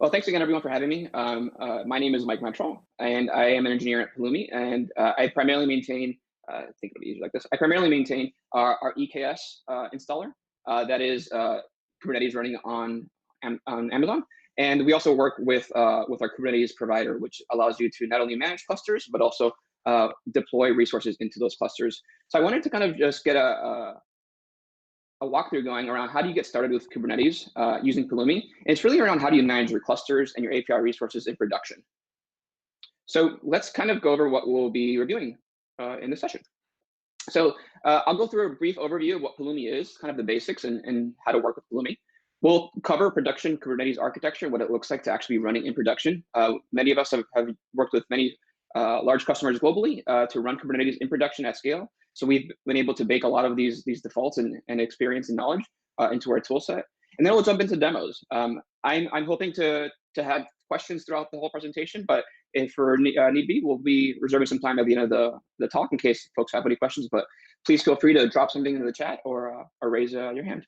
Well, thanks again, everyone, for having me. My name is Mike Metral, and I am an engineer at Pulumi, and I primarily maintain, I think it'll be easier like this. I primarily maintain our EKS installer, that is Kubernetes running on Amazon. And we also work with our Kubernetes provider, which allows you to not only manage clusters, but also deploy resources into those clusters. So I wanted to kind of just get a walkthrough going around how do you get started with Kubernetes using Pulumi. And it's really around how do you manage your clusters and your API resources in production. So let's kind of go over what we'll be reviewing in this session. So I'll go through a brief overview of what Pulumi is, kind of the basics and how to work with Pulumi. We'll cover production Kubernetes architecture, what it looks like to actually be running in production. Many of us have worked with many large customers globally to run Kubernetes in production at scale. So we've been able to bake a lot of these defaults and experience and knowledge into our tool set. And then we'll jump into demos. I'm hoping to have questions throughout the whole presentation, but if for need be, we'll be reserving some time at the end of the talk in case folks have any questions. But please feel free to drop something in the chat or raise your hand.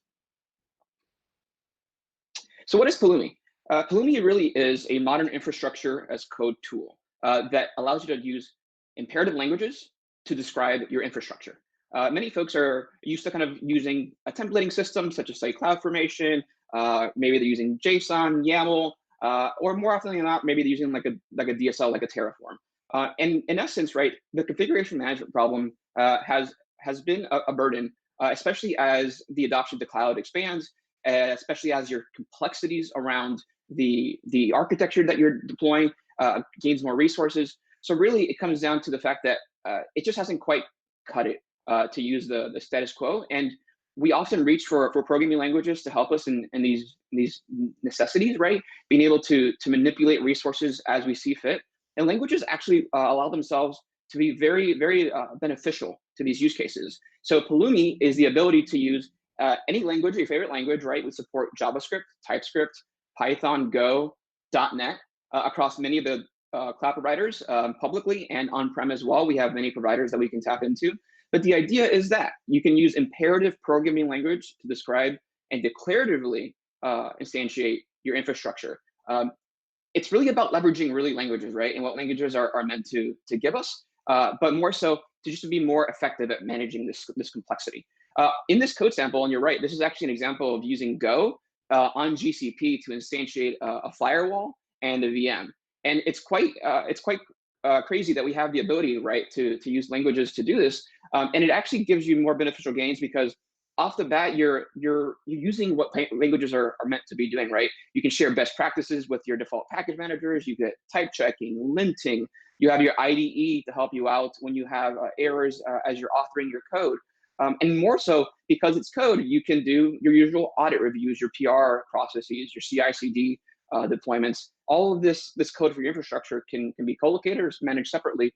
So what is Pulumi? Pulumi really is a modern infrastructure as code tool that allows you to use imperative languages to describe your infrastructure. Many folks are used to kind of using a templating system such as say CloudFormation. Maybe they're using JSON, YAML, or more often than not, maybe they're using like a DSL, like a Terraform. And in essence, right, the configuration management problem has been a burden, especially as the adoption to cloud expands, especially as your complexities around the architecture that you're deploying gains more resources. So really, it comes down to the fact that it just hasn't quite cut it to use the status quo. And we often reach for programming languages to help us in these necessities, right? Being able to manipulate resources as we see fit. And languages actually allow themselves to be very, very beneficial to these use cases. So Pulumi is the ability to use any language, your favorite language, right? We support JavaScript, TypeScript, Python, Go, .NET across many of the cloud providers publicly and on-prem as well. We have many providers that we can tap into. But the idea is that you can use imperative programming language to describe and declaratively instantiate your infrastructure. It's really about leveraging really languages, right? And what languages are meant to give us, but more so to just be more effective at managing this complexity. In this code sample, and you're right, this is actually an example of using Go on GCP to instantiate a firewall and a VM. And it's quite crazy that we have the ability, right, to use languages to do this. And it actually gives you more beneficial gains because off the bat, you're using what languages are meant to be doing, right? You can share best practices with your default package managers. You get type checking, linting. You have your IDE to help you out when you have errors as you're authoring your code. And more so, because it's code, you can do your usual audit reviews, your PR processes, your CI/CD deployments. All of this code for your infrastructure can be co-located or managed separately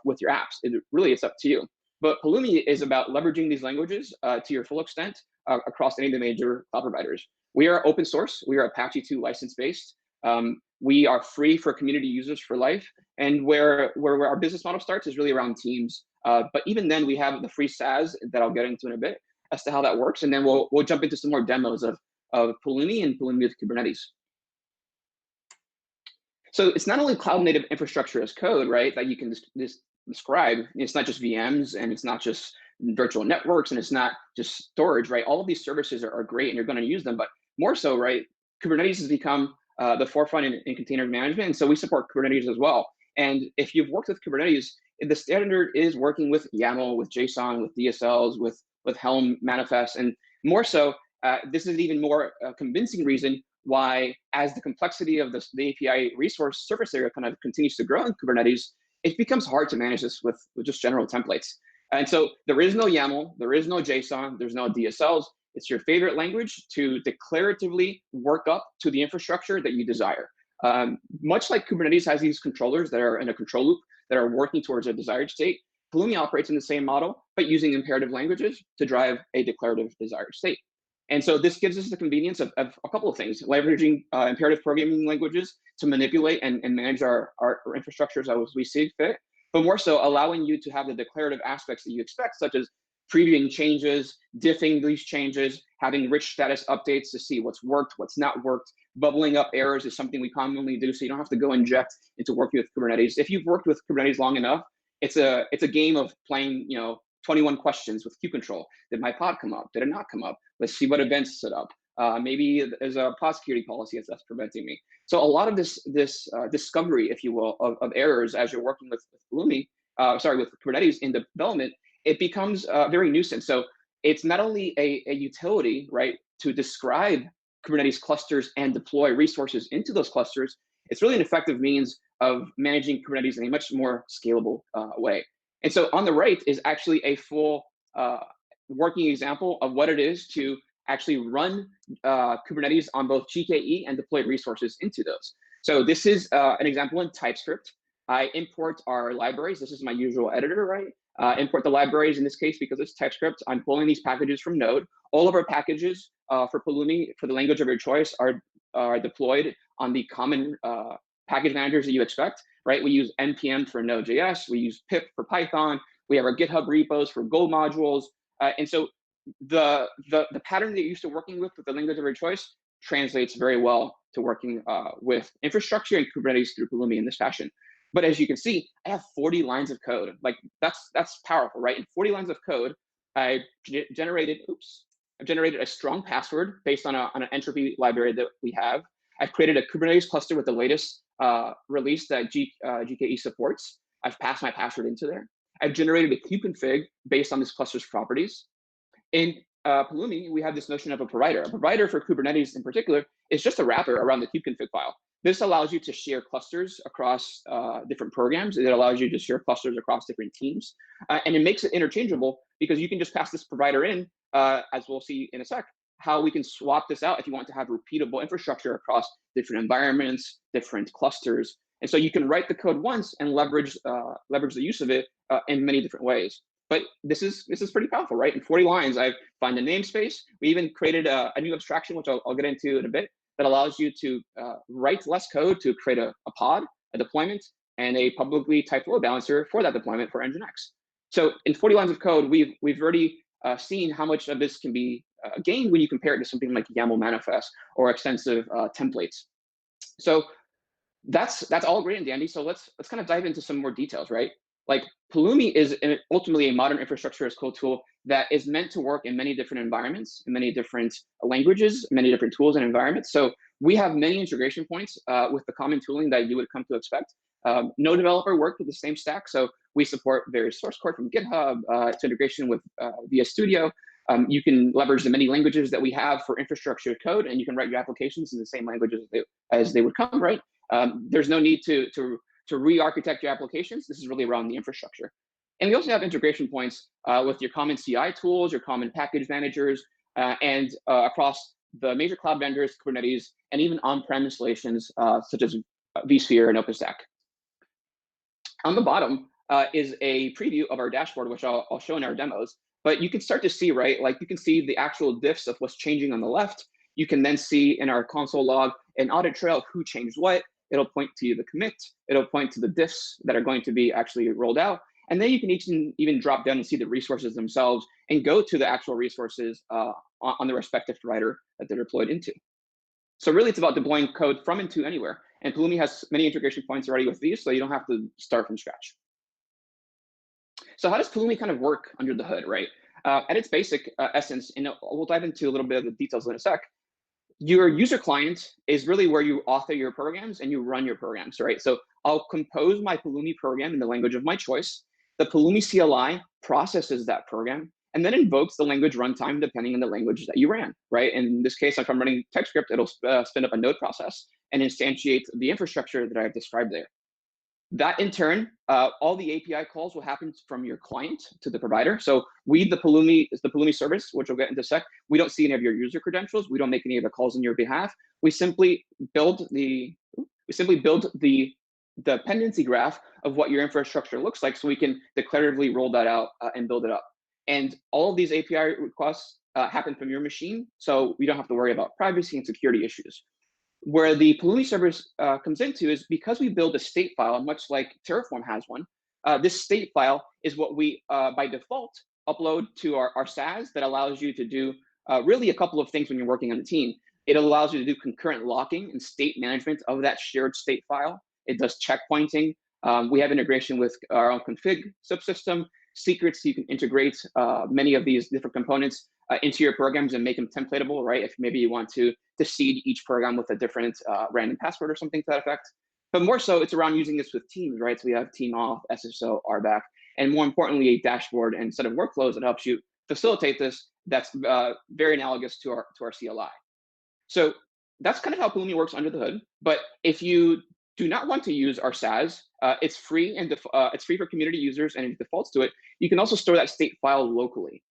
with your apps. It's up to you. But Pulumi is about leveraging these languages to your full extent across any of the major cloud providers. We are open source. We are Apache 2 license-based. We are free for community users for life. And where our business model starts is really around teams. But even then, we have the free SaaS that I'll get into in a bit as to how that works. And then we'll jump into some more demos of Pulumi and Pulumi with Kubernetes. So it's not only cloud native infrastructure as code, right, that you can describe. It's not just VMs and it's not just virtual networks and it's not just storage, right? All of these services are great and you're going to use them, but more so, right, Kubernetes has become the forefront in container management. And so we support Kubernetes as well. And if you've worked with Kubernetes, the standard is working with YAML, with JSON, with DSLs, with Helm manifests. And more so, this is an even more convincing reason why, as the complexity of the API resource surface area kind of continues to grow in Kubernetes, it becomes hard to manage this with just general templates. And so there is no YAML, there is no JSON, there's no DSLs. It's your favorite language to declaratively work up to the infrastructure that you desire. Much like Kubernetes has these controllers that are in a control loop that are working towards a desired state, Pulumi operates in the same model, but using imperative languages to drive a declarative desired state. And so this gives us the convenience of a couple of things, leveraging imperative programming languages to manipulate and manage our infrastructures as we see fit, but more so allowing you to have the declarative aspects that you expect, such as previewing changes, diffing these changes, having rich status updates to see what's worked, what's not worked, bubbling up errors is something we commonly do, so you don't have to go inject into working with Kubernetes. If you've worked with Kubernetes long enough, it's a game of playing, 21 questions with kubectl. Did my pod come up? Did it not come up? Let's see what events set up. Maybe there's a pod security policy that's preventing me. So a lot of this discovery, if you will, of errors as you're working with Bloomie, with Kubernetes in development, it becomes very nuisance. So it's not only a utility, right, to describe Kubernetes clusters and deploy resources into those clusters, it's really an effective means of managing Kubernetes in a much more scalable way. And so on the right is actually a full working example of what it is to actually run Kubernetes on both GKE and deploy resources into those. So this is an example in TypeScript. I import our libraries. This is my usual editor, right? Import the libraries in this case because it's TypeScript. I'm pulling these packages from Node. All of our packages for Pulumi, for the language of your choice, are deployed on the common package managers that you expect, right? We use npm for Node.js. We use pip for Python. We have our GitHub repos for Go modules. And so the pattern that you're used to working with the language of your choice translates very well to working with infrastructure and Kubernetes through Pulumi in this fashion. But as you can see, I have 40 lines of code. Like that's powerful, right? In 40 lines of code, I've generated a strong password based on an entropy library that we have. I've created a Kubernetes cluster with the latest release that GKE supports. I've passed my password into there. I've generated a kubeconfig based on this cluster's properties. In Pulumi, we have this notion of a provider. A provider for Kubernetes in particular is just a wrapper around the kubeconfig file. This allows you to share clusters across different programs. It allows you to share clusters across different teams. And it makes it interchangeable because you can just pass this provider in, as we'll see in a sec, how we can swap this out if you want to have repeatable infrastructure across different environments, different clusters. And so you can write the code once and leverage the use of it in many different ways. But this is pretty powerful, right? In 40 lines, I've found a namespace. We even created a new abstraction, which I'll get into in a bit, that allows you to write less code to create a pod, a deployment, and a publicly typed load balancer for that deployment for Nginx. So in 40 lines of code, we've already seen how much of this can be gained when you compare it to something like YAML manifest or extensive templates. So that's all great and dandy. So let's kind of dive into some more details, right? Like Pulumi is ultimately a modern infrastructure as code tool that is meant to work in many different environments, in many different languages, many different tools and environments. So we have many integration points with the common tooling that you would come to expect. No developer worked with the same stack. So we support various source code from GitHub to integration with VS Studio. You can leverage the many languages that we have for infrastructure code, and you can write your applications in the same languages as they would come, right? There's no need to re-architect your applications. This is really around the infrastructure. And we also have integration points with your common CI tools, your common package managers, and across the major cloud vendors, Kubernetes, and even on-prem installations such as vSphere and OpenStack. On the bottom is a preview of our dashboard, which I'll show in our demos. But you can start to see, right? Like you can see the actual diffs of what's changing on the left. You can then see in our console log an audit trail of who changed what. It'll point to the commit. It'll point to the diffs that are going to be actually rolled out. And then you can even drop down and see the resources themselves and go to the actual resources on the respective provider that they're deployed into. So really, it's about deploying code from and to anywhere. And Pulumi has many integration points already with these, so you don't have to start from scratch. So how does Pulumi kind of work under the hood, right? At its basic essence, and we'll dive into a little bit of the details in a sec, your user client is really where you author your programs and you run your programs, right? So I'll compose my Pulumi program in the language of my choice. The Pulumi CLI processes that program and then invokes the language runtime depending on the language that you ran, right? In this case, if I'm running TypeScript, it'll spin up a node process and instantiate the infrastructure that I've described there. That in turn, all the API calls will happen from your client to the provider. So the Pulumi service, which we'll get into a sec. We don't see any of your user credentials. We don't make any of the calls on your behalf. We simply build the dependency graph of what your infrastructure looks like, so we can declaratively roll that out and build it up. And all of these API requests happen from your machine, so we don't have to worry about privacy and security issues. Where the Pulumi service comes into is because we build a state file, much like Terraform has one. This state file is what we, by default, upload to our SaaS that allows you to do really a couple of things when you're working on the team. It allows you to do concurrent locking and state management of that shared state file. It does checkpointing. We have integration with our own config subsystem, secrets. You can integrate many of these different components into your programs and make them templatable, right? If maybe you want to seed each program with a different random password or something to that effect. But more so, it's around using this with teams, right? So we have team auth, SSO, RBAC, and more importantly, a dashboard and set of workflows that helps you facilitate this. That's very analogous to our CLI. So that's kind of how Pulumi works under the hood. But if you do not want to use our SaaS, it's free and it's free for community users and it defaults to it. You can also store that state file locally,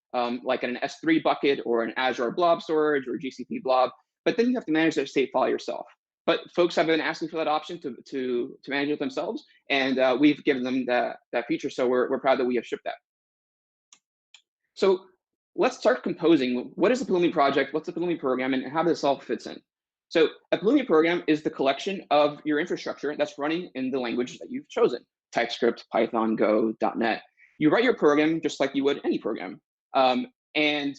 like in an S3 bucket or an Azure Blob storage or GCP Blob. But then you have to manage that state file yourself. But folks have been asking for that option to manage it themselves, and we've given them that feature. So we're proud that we have shipped that. So let's start composing. What is a Pulumi project? What's a Pulumi program, and how does this all fits in? So a Pulumi program is the collection of your infrastructure that's running in the language that you've chosen: TypeScript, Python, Go, .NET. You write your program just like you would any program, and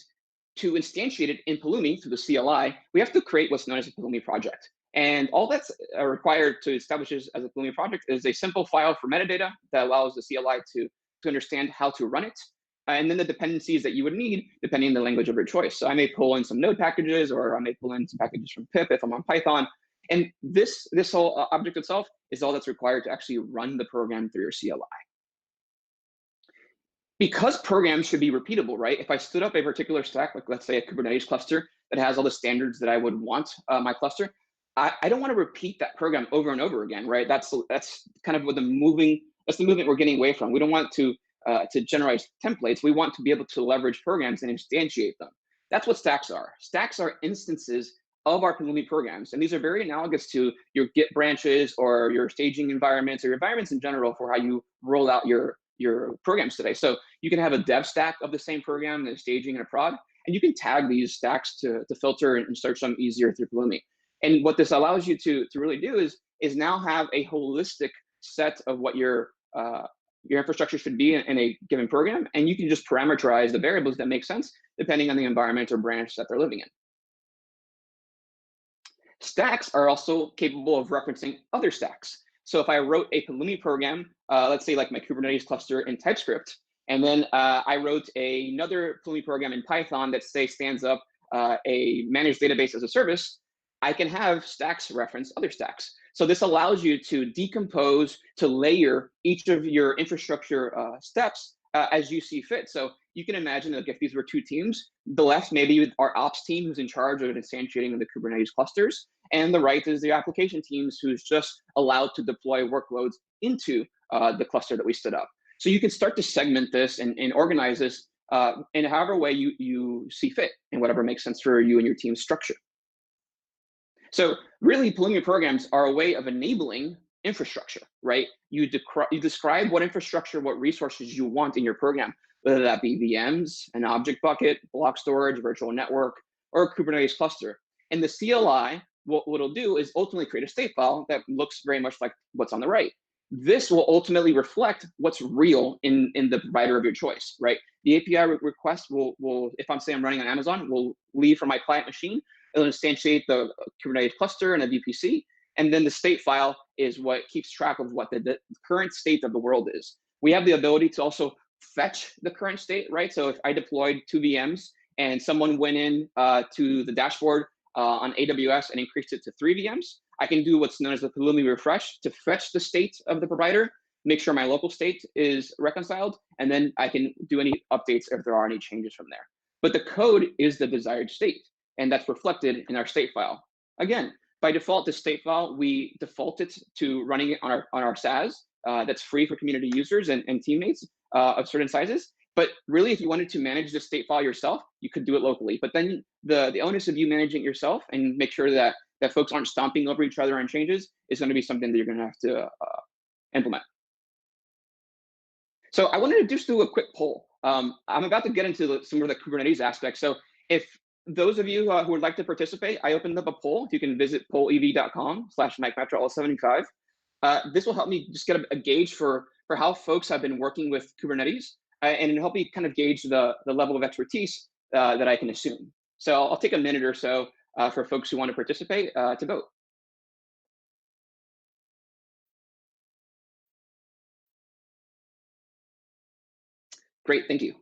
to instantiate it in Pulumi through the CLI, we have to create what's known as a Pulumi project. And all that's required to establish this as a Pulumi project is a simple file for metadata that allows the CLI to understand how to run it, and then the dependencies that you would need depending on the language of your choice. So I may pull in some Node packages, or I may pull in some packages from pip if I'm on Python. And this whole object itself is all that's required to actually run the program through your CLI. Because programs should be repeatable, right? If I stood up a particular stack, like let's say a Kubernetes cluster that has all the standards that I would want my cluster, I don't want to repeat that program over and over again, right? That's kind of what the movement we're getting away from. We don't want to generate templates. We want to be able to leverage programs and instantiate them. That's what stacks are. Stacks are instances of our Pulumi programs, and these are very analogous to your Git branches or your staging environments or your environments in general for how you roll out your programs today. So you can have a dev stack of the same program, and a staging and a prod, and you can tag these stacks to filter and search them easier through Pulumi. And what this allows you to really do is now have a holistic set of what your infrastructure should be in a given program, and you can just parameterize the variables that make sense depending on the environment or branch that they're living in. Stacks are also capable of referencing other stacks. So if I wrote a Pulumi program, let's say like my Kubernetes cluster in TypeScript, and then I wrote another Pulumi program in Python that stands up a managed database as a service, I can have stacks reference other stacks. So this allows you to decompose, to layer each of your infrastructure steps as you see fit. So you can imagine like if these were two teams, the left maybe our ops team who's in charge of instantiating the Kubernetes clusters, and the right is the application teams who's just allowed to deploy workloads into the cluster that we stood up. So you can start to segment this and organize this in however way you see fit and whatever makes sense for you and your team's structure. So really, Pulumi programs are a way of enabling infrastructure, right? You describe what infrastructure, what resources you want in your program, whether that be VMs, an object bucket, block storage, virtual network, or a Kubernetes cluster. And the CLI, what it'll do is ultimately create a state file that looks very much like what's on the right. This will ultimately reflect what's real in the provider of your choice, right? The API request will, if I'm saying I'm running on Amazon, will leave from my client machine. It'll instantiate the Kubernetes cluster and a VPC, and then the state file is what keeps track of what the current state of the world is. We have the ability to also fetch the current state, right? So if I deployed 2 VMs and someone went in to the dashboard on AWS and increased it to 3 VMs, I can do what's known as the Pulumi refresh to fetch the state of the provider, make sure my local state is reconciled, and then I can do any updates if there are any changes from there. But the code is the desired state, and that's reflected in our state file. Again, by default, the state file, we default it to running it on our SaaS that's free for community users and teammates of certain sizes. But really, if you wanted to manage the state file yourself, you could do it locally. But then the onus of you managing it yourself and make sure that folks aren't stomping over each other on changes is going to be something that you're going to have to implement. So I wanted to just do a quick poll. I'm about to get into some of the Kubernetes aspects. So if those of you who would like to participate, I opened up a poll. You can visit pollev.com/MikeMetral75. This will help me just get a gauge for how folks have been working with Kubernetes and help me kind of gauge the level of expertise that I can assume. So I'll take a minute or so for folks who want to participate to vote. Great, thank you.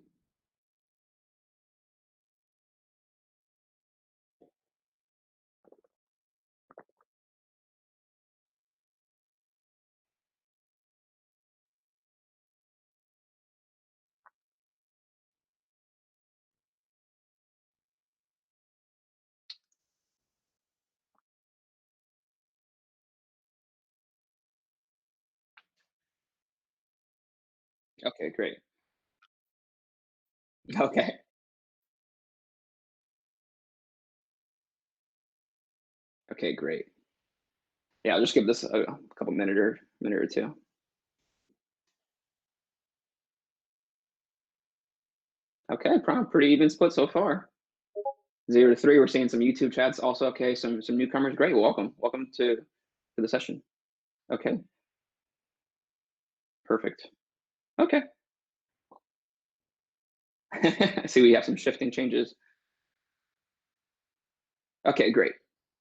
Okay, great. Okay, okay, great. Yeah, I'll just give this a couple minute or two. Okay, pretty even split so far. 0 to 3. We're seeing some YouTube chats also. Okay, some newcomers. Great, welcome to the session. Okay, perfect. Okay. I see we have some shifting changes. Okay, great.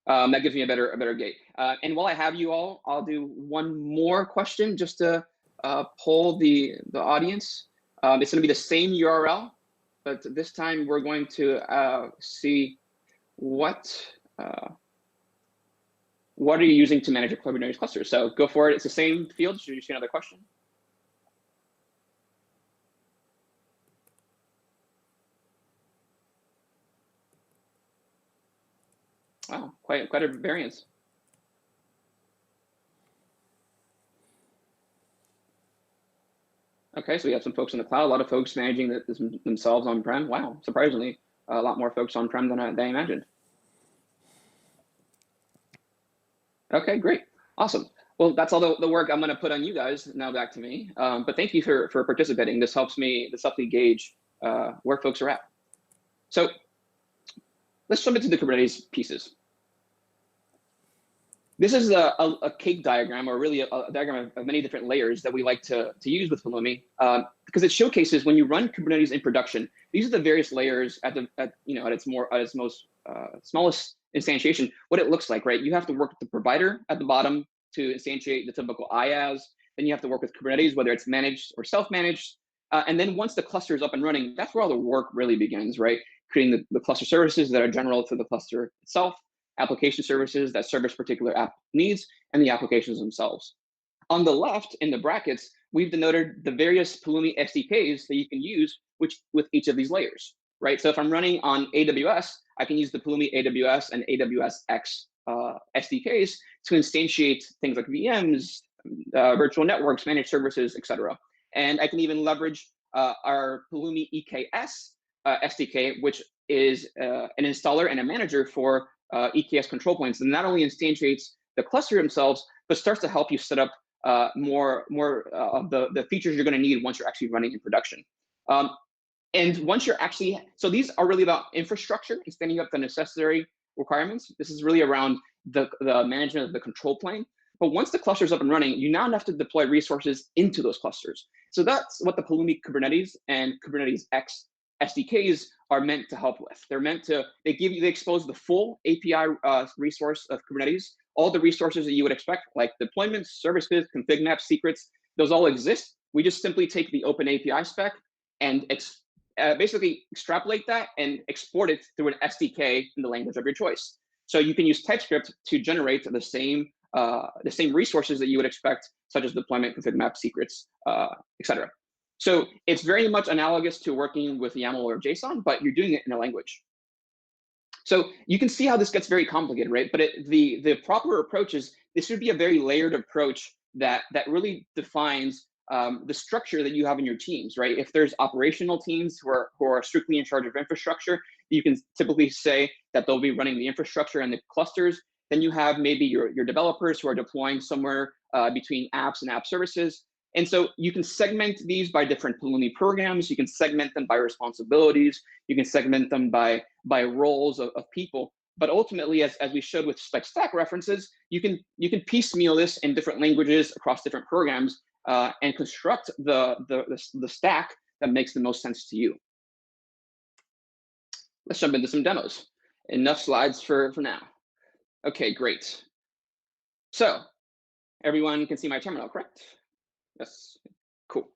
That gives me a better gate. And while I have you all, I'll do one more question just to poll the audience. It's going to be the same URL, but this time we're going to see what are you using to manage your Kubernetes cluster. So go for it. It's the same field. Should you see another question? Wow, quite a variance. Okay, so we have some folks in the cloud, a lot of folks managing this themselves on-prem. Wow, surprisingly, a lot more folks on-prem than I imagined. Okay, great, awesome. Well, that's all the work I'm going to put on you guys. Now back to me. But thank you for participating. This helps me gauge where folks are at. So let's jump into the Kubernetes pieces. This is a cake diagram, or really a diagram of many different layers that we like to use with Pulumi, because it showcases when you run Kubernetes in production. These are the various layers at its most smallest instantiation. What it looks like, right? You have to work with the provider at the bottom to instantiate the typical IaaS. Then you have to work with Kubernetes, whether it's managed or self-managed. And then once the cluster is up and running, that's where all the work really begins, right? Creating the cluster services that are general to the cluster itself, application services that service particular app needs, and the applications themselves. On the left, in the brackets, we've denoted the various Pulumi SDKs that you can use with each of these layers, right? So if I'm running on AWS, I can use the Pulumi AWS and AWS X SDKs to instantiate things like VMs, virtual networks, managed services, etc. And I can even leverage our Pulumi EKS SDK, which is an installer and a manager for EKS control points, and not only instantiates the cluster themselves, but starts to help you set up more of the features you're going to need once you're actually running in production. And once you're actually, so these are really about infrastructure and standing up the necessary requirements. This is really around the management of the control plane. But once the cluster is up and running, you now have to deploy resources into those clusters. So that's what the Pulumi Kubernetes and Kubernetes X SDKs are meant to help with. They expose the full API resource of Kubernetes, all the resources that you would expect, like deployments, services, config maps, secrets, those all exist. We just simply take the open API spec and basically extrapolate that and export it through an SDK in the language of your choice. So you can use TypeScript to generate the same resources that you would expect, such as deployment, config map, secrets, etc. So it's very much analogous to working with YAML or JSON, but you're doing it in a language. So you can see how this gets very complicated, right? But the proper approach is this should be a very layered approach that really defines the structure that you have in your teams, right? If there's operational teams who are strictly in charge of infrastructure, you can typically say that they'll be running the infrastructure and the clusters. Then you have maybe your developers who are deploying somewhere between apps and app services. And so you can segment these by different Pulumi programs. You can segment them by responsibilities. You can segment them by roles of people. But ultimately, as we showed with spec stack references, you can piecemeal this in different languages across different programs and construct the stack that makes the most sense to you. Let's jump into some demos. enough slides for now. Okay, great. So everyone can see my terminal, correct? Yes, cool.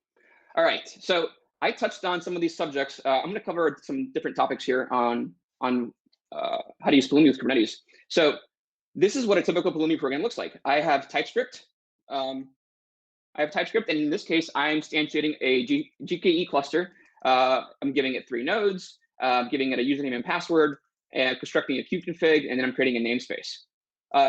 All right, so I touched on some of these subjects. I'm going to cover some different topics here on how to use Pulumi with Kubernetes. So this is what a typical Pulumi program looks like. I have TypeScript. And in this case, I'm instantiating a GKE cluster. I'm giving it 3 nodes, giving it a username and password, and constructing a kubeconfig, and then I'm creating a namespace.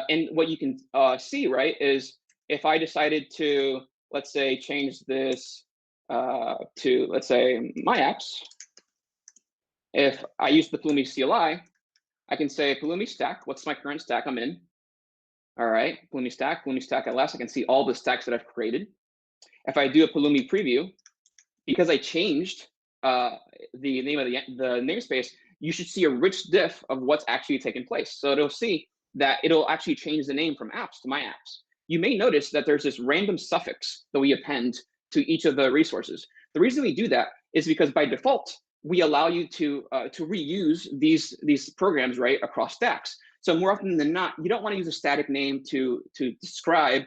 And what you can see, right, is if I decided to, let's say, change this to, let's say, my apps, if I use the Pulumi CLI, I can say Pulumi stack, what's my current stack I'm in? All right, Pulumi stack LS, I can see all the stacks that I've created. If I do a Pulumi preview, because I changed the name of the namespace, you should see a rich diff of what's actually taken place. So it'll see that it'll actually change the name from apps to my apps. You may notice that there's this random suffix that we append to each of the resources. The reason we do that is because by default, we allow you to reuse these programs, right, across stacks. So more often than not, you don't want to use a static name to describe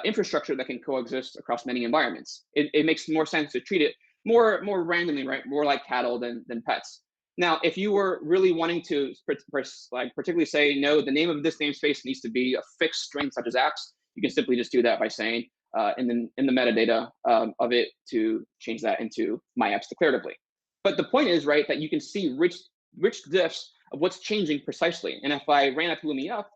infrastructure that can coexist across many environments. It makes more sense to treat it more randomly, right? More like cattle than pets. Now, if you were really wanting to particularly say, no, the name of this namespace needs to be a fixed string such as apps, you can simply just do that by saying in the metadata of it to change that into my apps declaratively. But the point is, right, that you can see rich diffs of what's changing precisely. And if I ran a Pulumi up,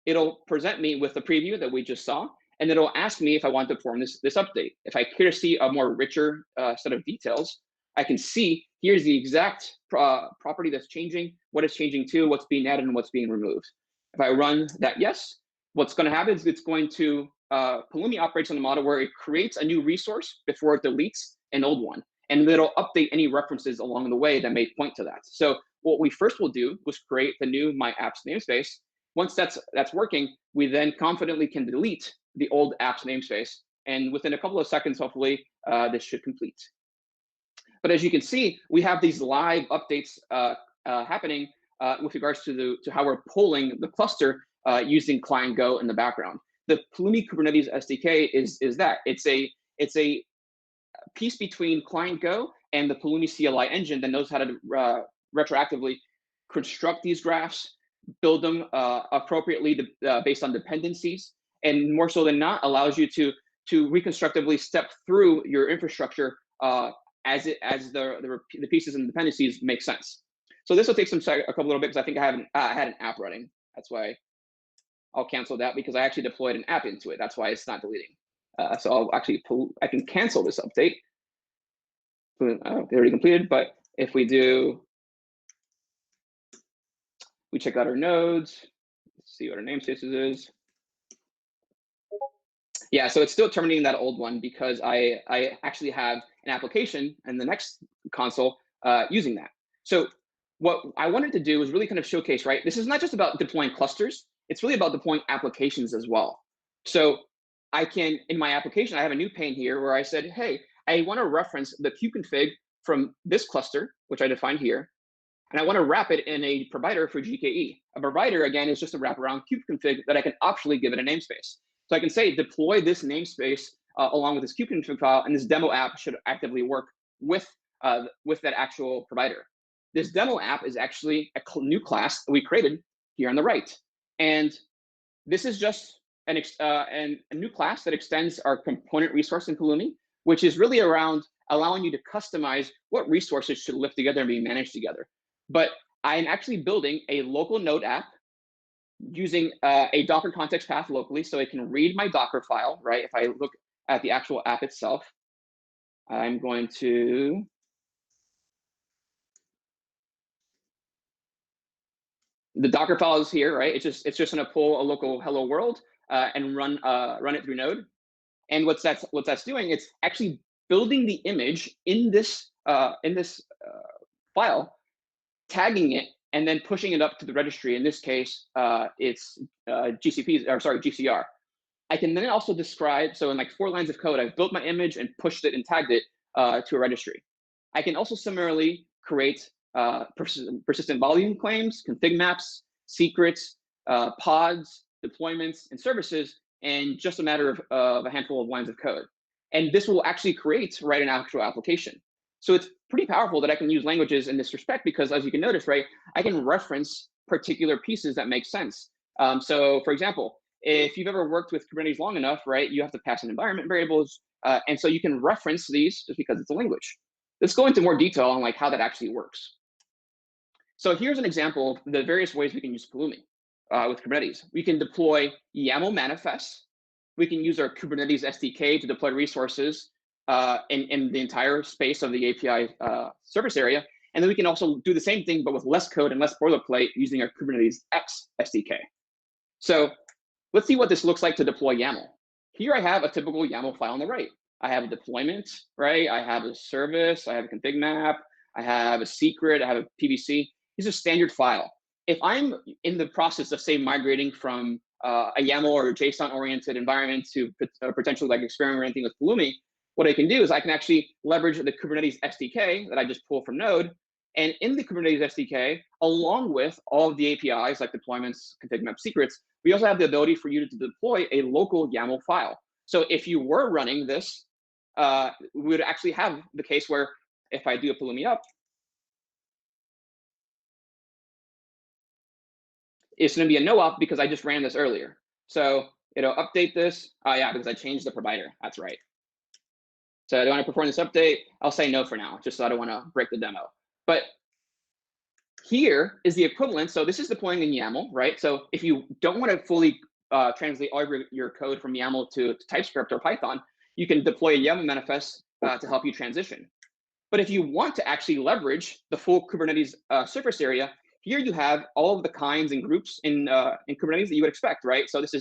it'll present me with the preview that we just saw, and it'll ask me if I want to perform this update. If I care to see a more richer set of details, I can see here's the exact property that's changing, what it's changing to, what's being added, and what's being removed. If I run that yes, what's going to happen is it's going to, Pulumi operates on the model where it creates a new resource before it deletes an old one. And it'll update any references along the way that may point to that. So what we first will do was create the new my apps namespace. Once that's working, we then confidently can delete the old apps namespace. And within a couple of seconds, hopefully, this should complete. But as you can see, we have these live updates happening with regards to how we're pulling the cluster using client Go in the background. The Pulumi Kubernetes SDK is that. It's a piece between client Go and the Pulumi CLI engine that knows how to retroactively construct these graphs, build them appropriately based on dependencies, and more so than not, allows you to reconstructively step through your infrastructure as the pieces and dependencies make sense. So this will take a couple little bit because I think I had an app running. That's why I'll cancel that, because I actually deployed an app into it. That's why it's not deleting. So I'll actually I can cancel this update. They already completed, but if we check out our nodes, see what our namespaces is. Yeah, so it's still terminating that old one because I actually have an application in the next console using that. So what I wanted to do was really kind of showcase, right? This is not just about deploying clusters. It's really about deploying applications as well. So I can, in my application, I have a new pane here where I said, hey, I want to reference the kubeconfig from this cluster, which I defined here, and I want to wrap it in a provider for GKE. A provider, again, is just a wraparound kubeconfig that I can optionally give it a namespace. So I can say, deploy this namespace along with this kubeconfig file, and this demo app should actively work with that actual provider. This demo app is actually a new class that we created here on the right. And this is just a new class that extends our component resource in Pulumi, which is really around allowing you to customize what resources should live together and be managed together. But I'm actually building a local node app using a Docker context path locally, so it can read my Docker file, right? If I look at the actual app itself, I'm going to the Docker file is here, right? It's just going to pull a local hello world and run it through Node. And what that's doing, it's actually building the image in this file, tagging it, and then pushing it up to the registry. In this case, it's GCR. I can then also describe, so in like 4 lines of code, I've built my image and pushed it and tagged it to a registry. I can also similarly create persistent volume claims, config maps, secrets, pods, deployments, and services in just a matter of a handful of lines of code. And this will actually create, right, an actual application. So it's pretty powerful that I can use languages in this respect because, as you can notice, right, I can reference particular pieces that make sense. So, for example, if you've ever worked with Kubernetes long enough, right, you have to pass in environment variables, and so you can reference these just because it's a language. Let's go into more detail on like how that actually works. So here's an example of the various ways we can use Pulumi with Kubernetes. We can deploy YAML manifests. We can use our Kubernetes SDK to deploy resources in the entire space of the API service area. And then we can also do the same thing, but with less code and less boilerplate using our Kubernetes X SDK. So let's see what this looks like to deploy YAML. Here I have a typical YAML file on the right. I have a deployment, right? I have a service, I have a config map, I have a secret, I have a PVC. These are standard file. If I'm in the process of, say, migrating from a YAML or a JSON-oriented environment to potentially like experimenting with Pulumi, what I can do is I can actually leverage the Kubernetes SDK that I just pulled from Node. And in the Kubernetes SDK, along with all of the APIs like deployments, config map, secrets, we also have the ability for you to deploy a local YAML file. So if you were running this, we would actually have the case where if I do a Pulumi up, it's going to be a no op because I just ran this earlier. So it'll update this. Oh yeah, because I changed the provider. That's right. So do I want to perform this update? I'll say no for now, just so I don't want to break the demo. But here is the equivalent. So this is deploying in YAML, right? So if you don't want to fully translate all of your code from YAML to TypeScript or Python, you can deploy a YAML manifest to help you transition. But if you want to actually leverage the full Kubernetes surface area, here you have all of the kinds and groups in Kubernetes that you would expect, right? So this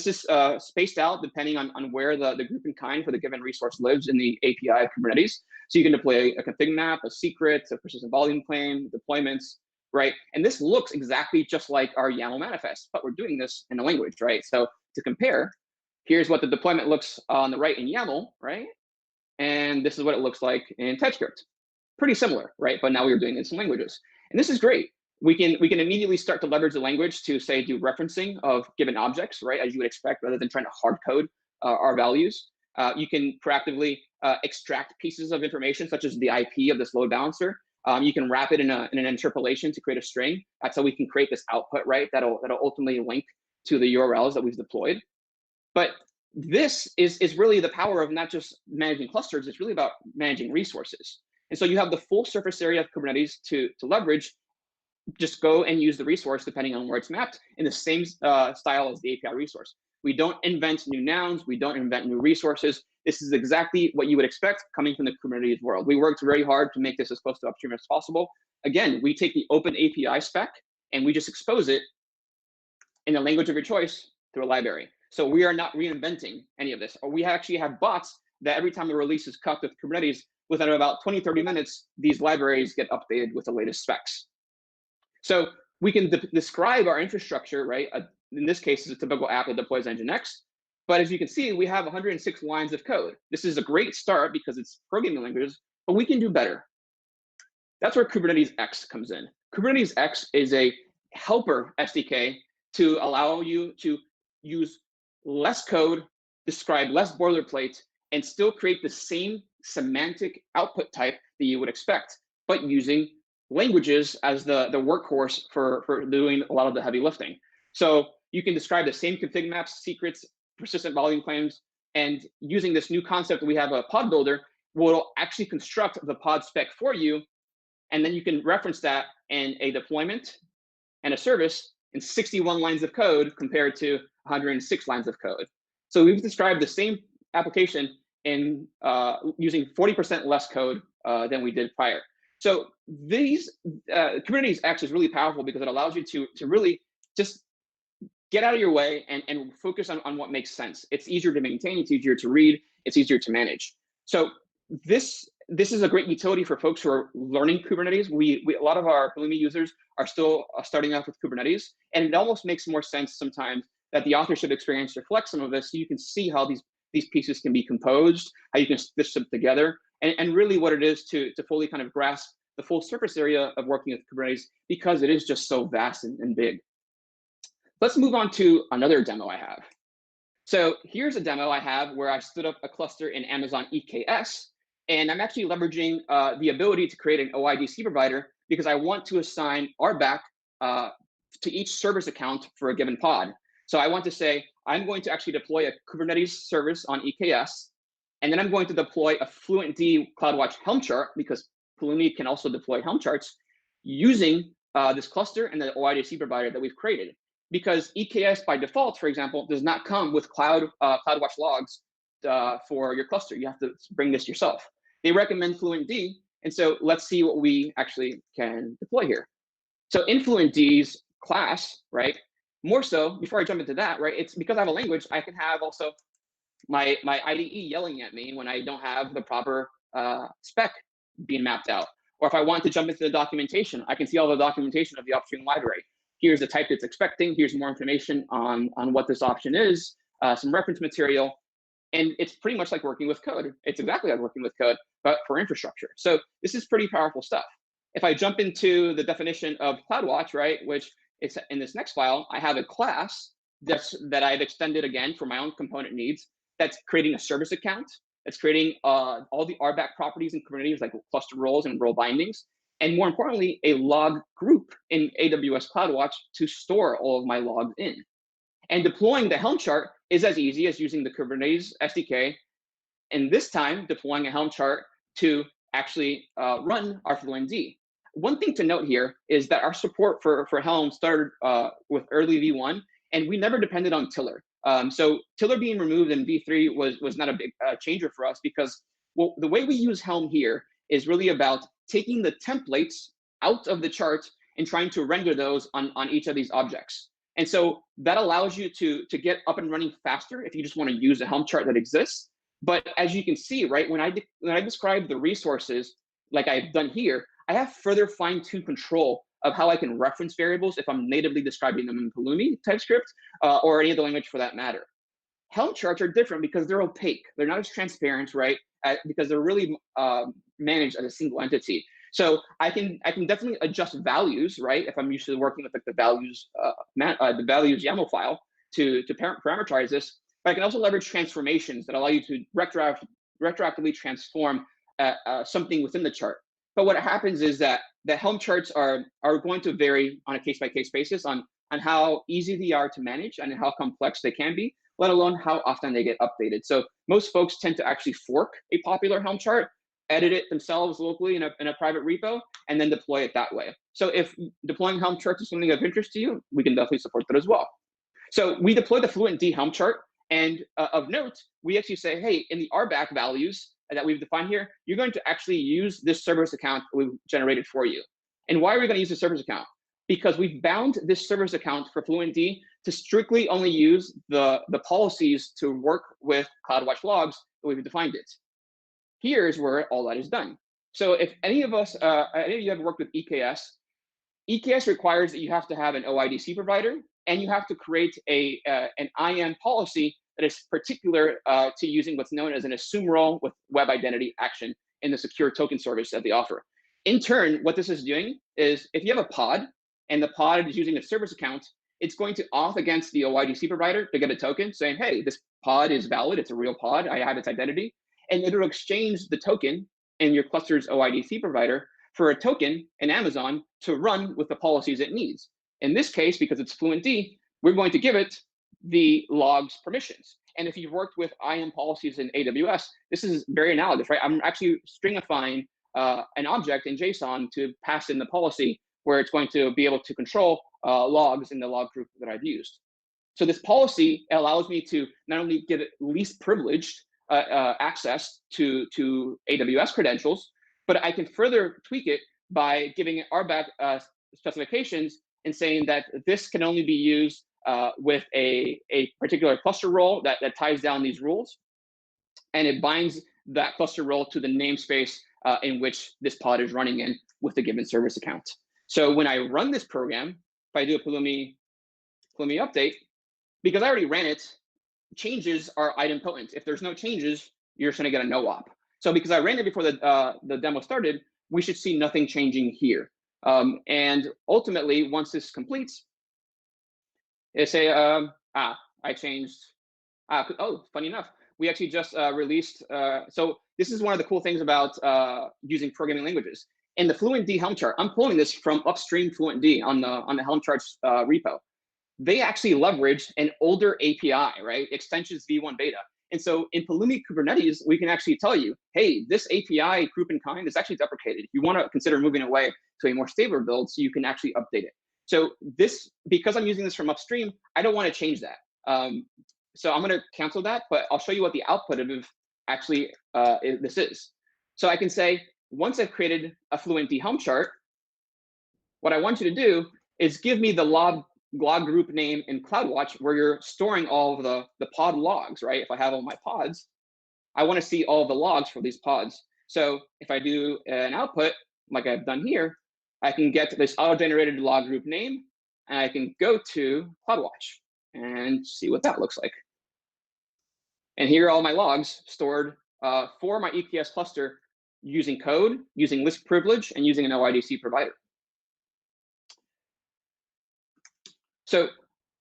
is spaced out depending on where the group and kind for the given resource lives in the API of Kubernetes. So you can deploy a config map, a secret, a persistent volume claim, deployments, right? And this looks exactly just like our YAML manifest, but we're doing this in a language, right? So to compare, here's what the deployment looks on the right in YAML, right? And this is what it looks like in TypeScript. Pretty similar, right? But now we're doing it in some languages. And this is great. We can immediately start to leverage the language to, say, do referencing of given objects, right, as you would expect, rather than trying to hard code our values. You can proactively extract pieces of information, such as the IP of this load balancer. You can wrap it in an interpolation to create a string. That's how we can create this output, right, that'll ultimately link to the URLs that we've deployed. But this is really the power of not just managing clusters, it's really about managing resources. And so you have the full surface area of Kubernetes to leverage. Just go and use the resource depending on where it's mapped in the same style as the API resource. We don't invent new nouns. We don't invent new resources. This is exactly what you would expect coming from the Kubernetes world. We worked very hard to make this as close to upstream as possible. Again, we take the open API spec and we just expose it in the language of your choice through a library. So we are not reinventing any of this. Or we actually have bots that every time the release is cut with Kubernetes, within about 20, 30 minutes, these libraries get updated with the latest specs. So we can describe our infrastructure, right? In this case, it's a typical app that deploys Nginx. But as you can see, we have 106 lines of code. This is a great start because it's programming languages, but we can do better. That's where Kubernetes X comes in. Kubernetes X is a helper SDK to allow you to use less code, describe less boilerplate, and still create the same semantic output type that you would expect, but using languages as the workhorse for doing a lot of the heavy lifting. So you can describe the same config maps, secrets, persistent volume claims, and using this new concept, we have a pod builder will actually construct the pod spec for you. And then you can reference that in a deployment and a service in 61 lines of code compared to 106 lines of code. So we've described the same application in using 40% less code than we did prior. So these Kubernetes X is really powerful because it allows you to really just get out of your way and focus on what makes sense. It's easier to maintain, it's easier to read, it's easier to manage. So this is a great utility for folks who are learning Kubernetes. A lot of our Bloomie users are still starting off with Kubernetes, and it almost makes more sense sometimes that the authorship experience reflects some of this, so you can see how these pieces can be composed, how you can stitch them together, and really what it is to fully kind of grasp the full surface area of working with Kubernetes because it is just so vast and big. Let's move on to another demo I have. So here's a demo I have where I stood up a cluster in Amazon EKS, and I'm actually leveraging the ability to create an OIDC provider because I want to assign RBAC to each service account for a given pod. So I want to say, I'm going to actually deploy a Kubernetes service on EKS, and then I'm going to deploy a FluentD CloudWatch Helm chart because Pulumi can also deploy Helm charts using this cluster and the OIDC provider that we've created. Because EKS by default, for example, does not come with CloudWatch logs for your cluster. You have to bring this yourself. They recommend FluentD, and so let's see what we actually can deploy here. So in FluentD's class, right, more so, before I jump into that, right, it's because I have a language, I can have also my IDE yelling at me when I don't have the proper spec being mapped out. Or if I want to jump into the documentation, I can see all the documentation of the upstream library. Here's the type it's expecting. Here's more information on what this option is, some reference material. And it's pretty much like working with code. It's exactly like working with code, but for infrastructure. So this is pretty powerful stuff. If I jump into the definition of CloudWatch, right, which is in this next file, I have a class that I've extended again for my own component needs. That's creating a service account. That's creating all the RBAC properties in Kubernetes, like cluster roles and role bindings. And more importantly, a log group in AWS CloudWatch to store all of my logs in. And deploying the Helm chart is as easy as using the Kubernetes SDK, and this time deploying a Helm chart to actually run our FluentD. One thing to note here is that our support for Helm started with early V1, and we never depended on Tiller. So Tiller being removed in V3 was not a big changer for us because the way we use Helm here is really about taking the templates out of the chart and trying to render those on each of these objects. And so that allows you to get up and running faster if you just want to use a Helm chart that exists. But as you can see, right, when I describe the resources like I've done here, I have further fine-tuned control of how I can reference variables if I'm natively describing them in Pulumi TypeScript or any other language for that matter. Helm charts are different because they're opaque. They're not as transparent, right? Because they're really managed as a single entity. So I can definitely adjust values, right? If I'm used to working with like the values YAML file to parameterize this, but I can also leverage transformations that allow you to retroactively transform something within the chart. But what happens is that the Helm charts are going to vary on a case-by-case basis on how easy they are to manage and how complex they can be, let alone how often they get updated. So most folks tend to actually fork a popular Helm chart, edit it themselves locally in a private repo, and then deploy it that way. So if deploying Helm charts is something of interest to you, we can definitely support that as well. So we deploy the FluentD Helm chart, and of note, we actually say, hey, in the RBAC values that we've defined here, you're going to actually use this service account we've generated for you. And why are we going to use the service account? Because we've bound this service account for FluentD to strictly only use the policies to work with CloudWatch logs the way we defined it. Here's where all that is done. So if any of you have worked with EKS, EKS requires that you have to have an OIDC provider, and you have to create an IAM policy that is particular to using what's known as an assume role with web identity action in the secure token service that they offer. In turn, what this is doing is if you have a pod and the pod is using a service account, it's going to auth against the OIDC provider to get a token saying, hey, this pod is valid, it's a real pod, I have its identity. And it'll exchange the token in your cluster's OIDC provider for a token in Amazon to run with the policies it needs. In this case, because it's FluentD, we're going to give it the logs permissions. And if you've worked with IAM policies in AWS, this is very analogous, right? I'm actually stringifying an object in JSON to pass in the policy where it's going to be able to control logs in the log group that I've used. So this policy allows me to not only get least privileged access to AWS credentials, but I can further tweak it by giving it RBAC specifications and saying that this can only be used with a particular cluster role that ties down these rules, and it binds that cluster role to the namespace in which this pod is running in with the given service account. So when I run this program, if I do a Pulumi update, because I already ran it, changes are idempotent. If there's no changes, you're just going to get a no op. So because I ran it before the demo started, we should see nothing changing here. And ultimately, once this completes, it say, I changed, oh, funny enough, we actually just released, so this is one of the cool things about using programming languages. In the FluentD Helm chart, I'm pulling this from upstream FluentD on the Helm charts repo. They actually leverage an older API, right? Extensions v1 beta. And so in Pulumi Kubernetes, we can actually tell you, hey, this API group and kind is actually deprecated. If you want to consider moving away to a more stable build, so you can actually update it. So this, because I'm using this from upstream, I don't want to change that. So I'm going to cancel that, but I'll show you what the output of actually this is. So I can say, once I've created a FluentD Helm chart, what I want you to do is give me the log group name in CloudWatch where you're storing all of the pod logs, right? If I have all my pods, I want to see all the logs for these pods. So if I do an output, like I've done here, I can get this auto-generated log group name, and I can go to CloudWatch and see what that looks like. And here are all my logs stored for my EKS cluster using code, using list privilege, and using an OIDC provider. So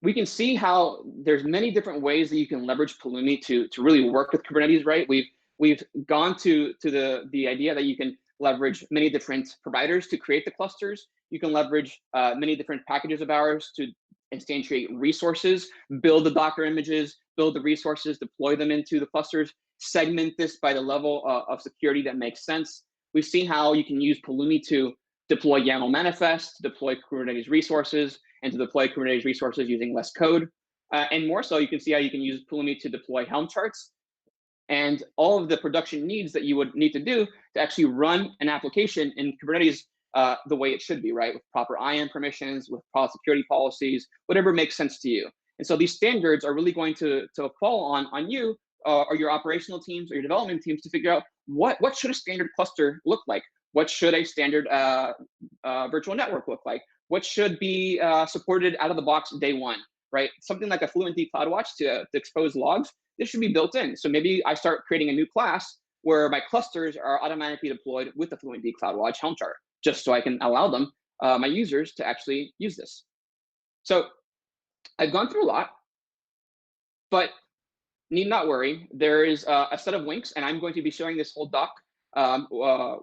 we can see how there's many different ways that you can leverage Pulumi to really work with Kubernetes, right? We've gone to the idea that you can leverage many different providers to create the clusters. You can leverage many different packages of ours to instantiate resources, build the Docker images, build the resources, deploy them into the clusters, segment this by the level of security that makes sense. We've seen how you can use Pulumi to deploy YAML manifests, deploy Kubernetes resources, and to deploy Kubernetes resources using less code. And more so, you can see how you can use Pulumi to deploy Helm charts and all of the production needs that you would need to do to actually run an application in Kubernetes the way it should be, right? With proper IAM permissions, with security policies, whatever makes sense to you. And so these standards are really going to fall on you or your operational teams or your development teams to figure out what should a standard cluster look like? What should a standard virtual network look like? What should be supported out of the box day one, right? Something like a FluentD CloudWatch to expose logs, this should be built in. So maybe I start creating a new class where my clusters are automatically deployed with the FluentD CloudWatch Helm chart, just so I can allow them, my users, to actually use this. So I've gone through a lot, but need not worry. There is a set of links, and I'm going to be showing this whole doc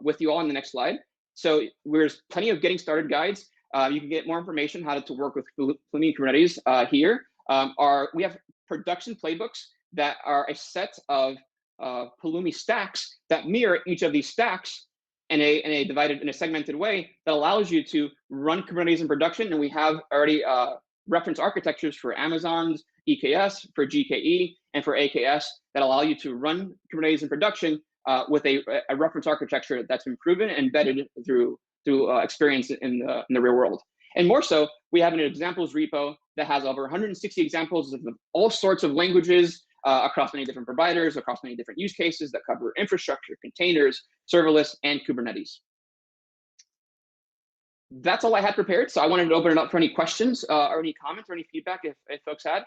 with you all on the next slide. So there's plenty of getting started guides. You can get more information how to work with Pulumi Kubernetes here. We have production playbooks that are a set of Pulumi stacks that mirror each of these stacks in a segmented way that allows you to run Kubernetes in production. And we have already reference architectures for Amazon's EKS, for GKE, and for AKS that allow you to run Kubernetes in production with a reference architecture that's been proven and vetted through experience in the real world. And more so, we have an examples repo that has over 160 examples of all sorts of languages across many different providers, across many different use cases that cover infrastructure, containers, serverless, and Kubernetes. That's all I had prepared. So I wanted to open it up for any questions or any comments or any feedback if folks had.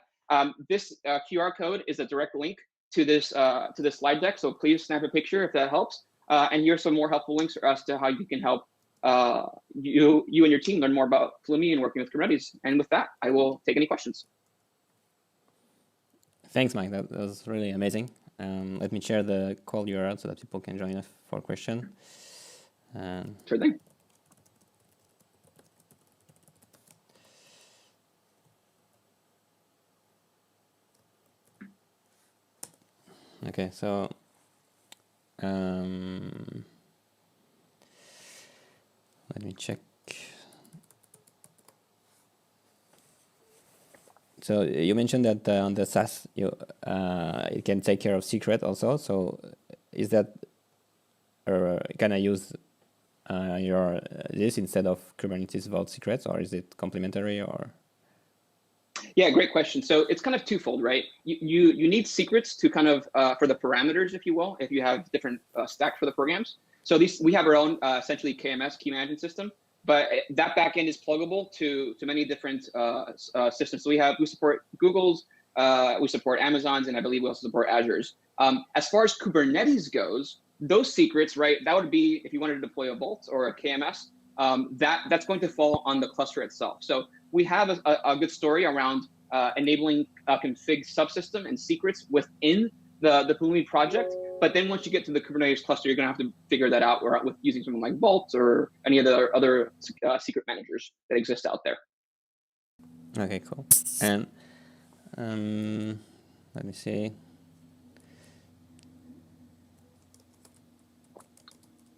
This QR code is a direct link to this slide deck. So please snap a picture if that helps. And here's some more helpful links for us to how you can help you and your team learn more about Bloomie and working with Kubernetes. And with that, I will take any questions. Thanks, Mike. That was really amazing. Let me share the call URL so that people can join us for a question. Sure thing. Okay, so let me check. So you mentioned that on the SaaS, it can take care of secret also. So is that, can I use this instead of Kubernetes Vault secrets, or is it complementary, or? Yeah, great question. So it's kind of twofold, right? You need secrets to kind of for the parameters, if you will, if you have different stacks for the programs. So we have our own essentially KMS, key management system, but that backend is pluggable to many different systems. So we support Google's, we support Amazon's, and I believe we also support Azure's. As far as Kubernetes goes, those secrets, right, that would be if you wanted to deploy a Vault or a KMS, that's going to fall on the cluster itself. So we have a good story around enabling a config subsystem and secrets within the Pulumi project. But then once you get to the Kubernetes cluster, you're going to have to figure that out with using something like Vault or any of the other secret managers that exist out there. Okay, cool. And let me see.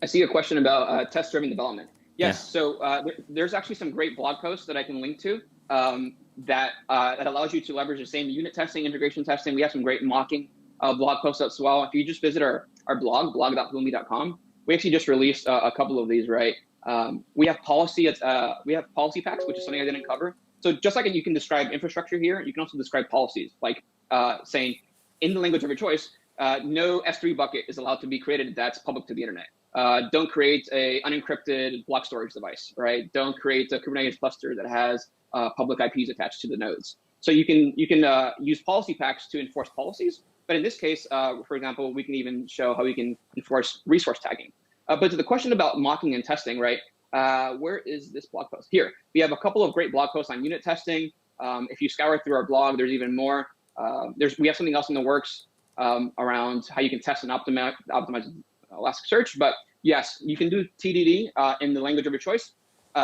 I see a question about test-driven development. Yes, Yeah. so there's actually some great blog posts that I can link to that allows you to leverage the same unit testing, integration testing. We have some great mocking blog posts as well. If you just visit our blog, blog.pulumi.com, we actually just released a couple of these, right? We have policy packs, which is something I didn't cover. So just like you can describe infrastructure here, you can also describe policies, like saying in the language of your choice, no S3 bucket is allowed to be created that's public to the internet. Don't create a unencrypted block storage device, right? Don't create a Kubernetes cluster that has public IPs attached to the nodes. So you can use policy packs to enforce policies. But in this case, for example, we can even show how we can enforce resource tagging. But to the question about mocking and testing, right? Where is this blog post? Here, we have a couple of great blog posts on unit testing. If you scour through our blog, there's even more. We have something else in the works around how you can test and optimize Elasticsearch. But yes, you can do TDD in the language of your choice. You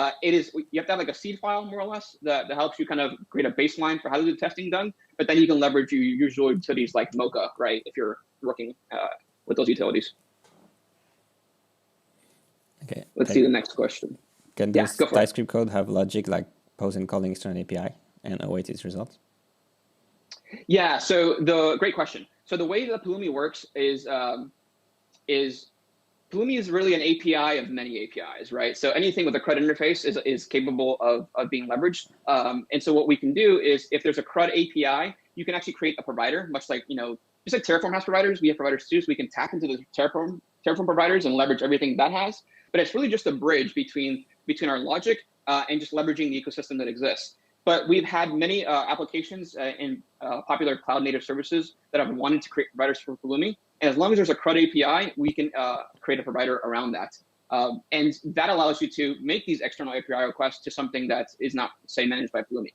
have to have like a seed file more or less that helps you kind of create a baseline for how to do testing done. But then you can leverage your usual utilities like Mocha, right? If you're working with those utilities. Okay. Let's see the next question. Can this TypeScript code have logic like pose and calling external API and await its results? Yeah. So great question. So the way that Pulumi works is Pulumi is really an API of many APIs, right? So anything with a CRUD interface is capable of being leveraged. And so what we can do is if there's a CRUD API, you can actually create a provider, much like, just like Terraform has providers, we have providers too, so we can tap into the Terraform providers and leverage everything that has. But it's really just a bridge between our logic and just leveraging the ecosystem that exists. But we've had many applications in popular cloud native services that have wanted to create providers for Pulumi. And as long as there's a CRUD API, we can create a provider around that. And that allows you to make these external API requests to something that is not, say, managed by Pulumi.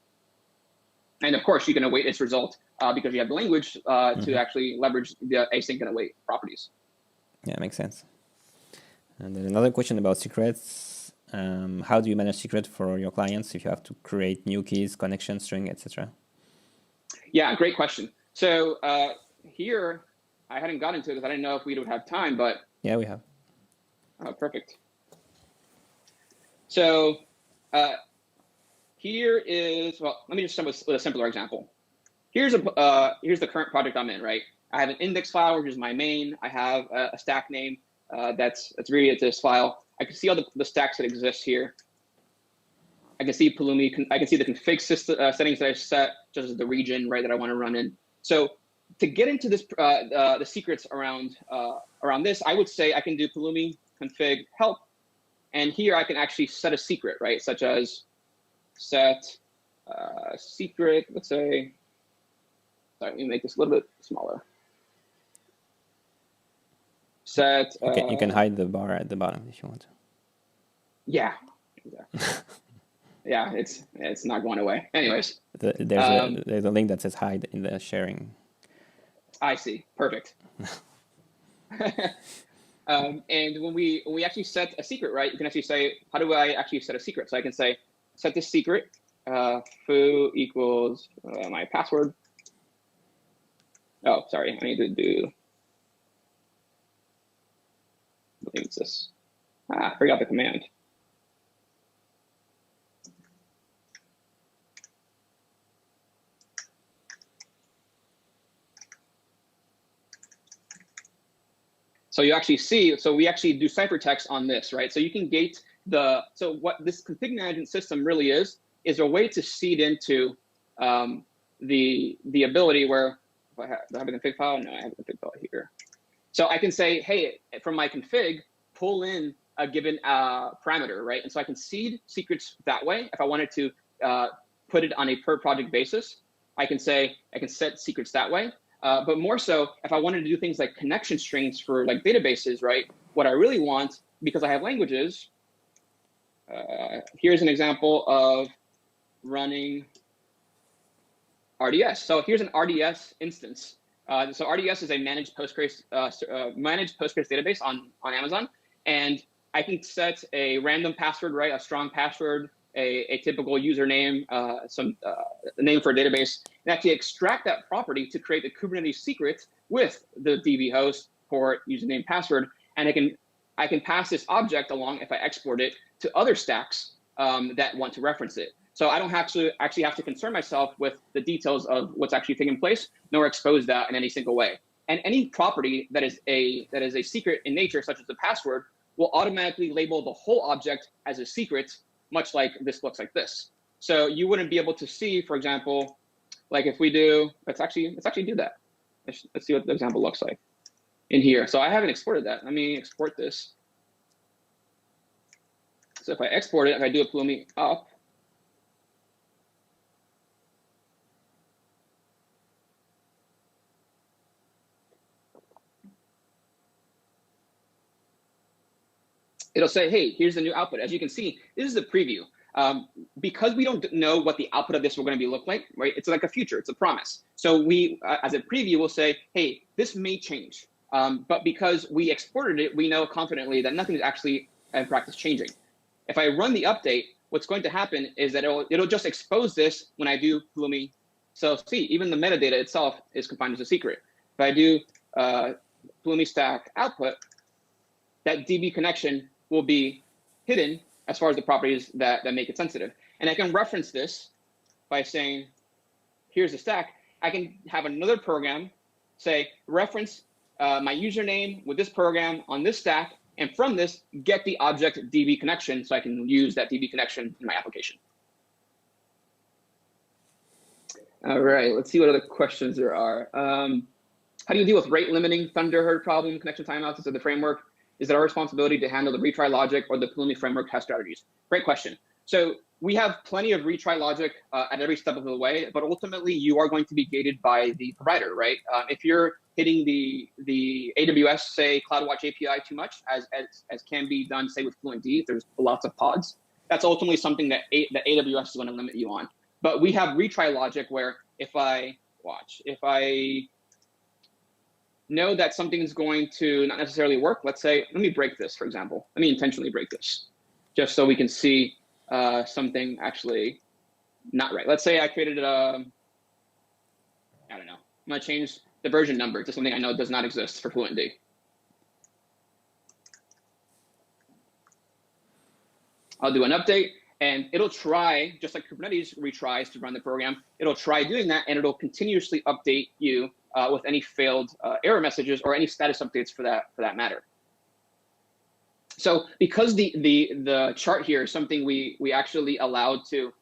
And of course, you can await its result because you have the language to actually leverage the async and await properties. Yeah, makes sense. And then another question about secrets. How do you manage secret for your clients if you have to create new keys, connection string, etc.? Yeah, great question. So here, I hadn't gotten to it because I didn't know if we would have time, but yeah, we have. Oh, perfect. So here is, well, let me just start with a simpler example. Here's the current project I'm in, right? I have an index file, which is my main. I have a stack name that's related to this file. I can see all the stacks that exist here. I can see Pulumi. I can see the config settings that I set, just as the region, right, that I want to run in. So to get into this, the secrets around this, I would say I can do Pulumi config help, and here I can actually set a secret, right, such as set secret. Let's say, sorry, let me make this a little bit smaller. Set. You can hide the bar at the bottom if you want to. Yeah. Yeah, it's not going away. Anyways, there's a link that says hide in the sharing. I see. Perfect. And when we actually set a secret, right, you can actually say, how do I actually set a secret? So I can say, set this secret, foo equals my password. Oh, sorry, I need to do. I think it's this. I forgot the command. So you actually see, so we actually do ciphertext on this, right? So you can gate so what this config management system really is a way to seed into the ability where, do I have a config file? No, I have a config file here. So I can say, hey, from my config, pull in a given parameter, right? And so I can seed secrets that way. If I wanted to put it on a per project basis, I can say, I can set secrets that way. But more so, if I wanted to do things like connection strings for like databases, right? What I really want, because I have languages, here's an example of running RDS. So here's an RDS instance. So RDS is a managed Postgres database on Amazon, and I can set a random password, right? A strong password, a typical username, a name for a database, and actually extract that property to create the Kubernetes secret with the DB host, port, username, password, and I can pass this object along if I export it to other stacks that want to reference it. So I don't have to actually have to concern myself with the details of what's actually taking place, nor expose that in any single way. And any property that is a secret in nature, such as the password, will automatically label the whole object as a secret, much like this looks like this. So you wouldn't be able to see, for example, like if we do, let's actually do that. Let's see what the example looks like in here. So I haven't exported that. Let me export this. So if I export it, if I do a Pulumi up, it'll say, hey, here's the new output. As you can see, this is a preview. Because we don't know what the output of this will going to be look like, right? It's like a future, it's a promise. So we, as a preview, will say, hey, this may change. But because we exported it, we know confidently that nothing is actually in practice changing. If I run the update, what's going to happen is that it'll just expose this when I do Bloomie. So see, even the metadata itself is confined as a secret. If I do Bloomie stack output, that DB connection will be hidden as far as the properties that make it sensitive. And I can reference this by saying, here's the stack. I can have another program say, reference my username with this program on this stack, and from this, get the object DB connection so I can use that DB connection in my application. All right, let's see what other questions there are. How do you deal with rate limiting Thunderbird problem, connection timeouts of the framework? Is it our responsibility to handle the retry logic, or the Pulumi framework has strategies? Great question. So we have plenty of retry logic at every step of the way, but ultimately you are going to be gated by the provider, right? If you're hitting the AWS, say, CloudWatch API too much, as can be done, say, with Fluentd, there's lots of pods, that's ultimately something that AWS is going to limit you on. But we have retry logic where if I know that something's going to not necessarily work, let's say, let me break this, for example. Let me intentionally break this, just so we can see something actually not right. Let's say I created I don't know, I'm gonna change the version number to something I know does not exist for Fluentd. I'll do an update, and it'll try, just like Kubernetes retries to run the program, it'll try doing that, and it'll continuously update you with any failed error messages or any status updates for that matter. So because the chart here is something we actually allowed to,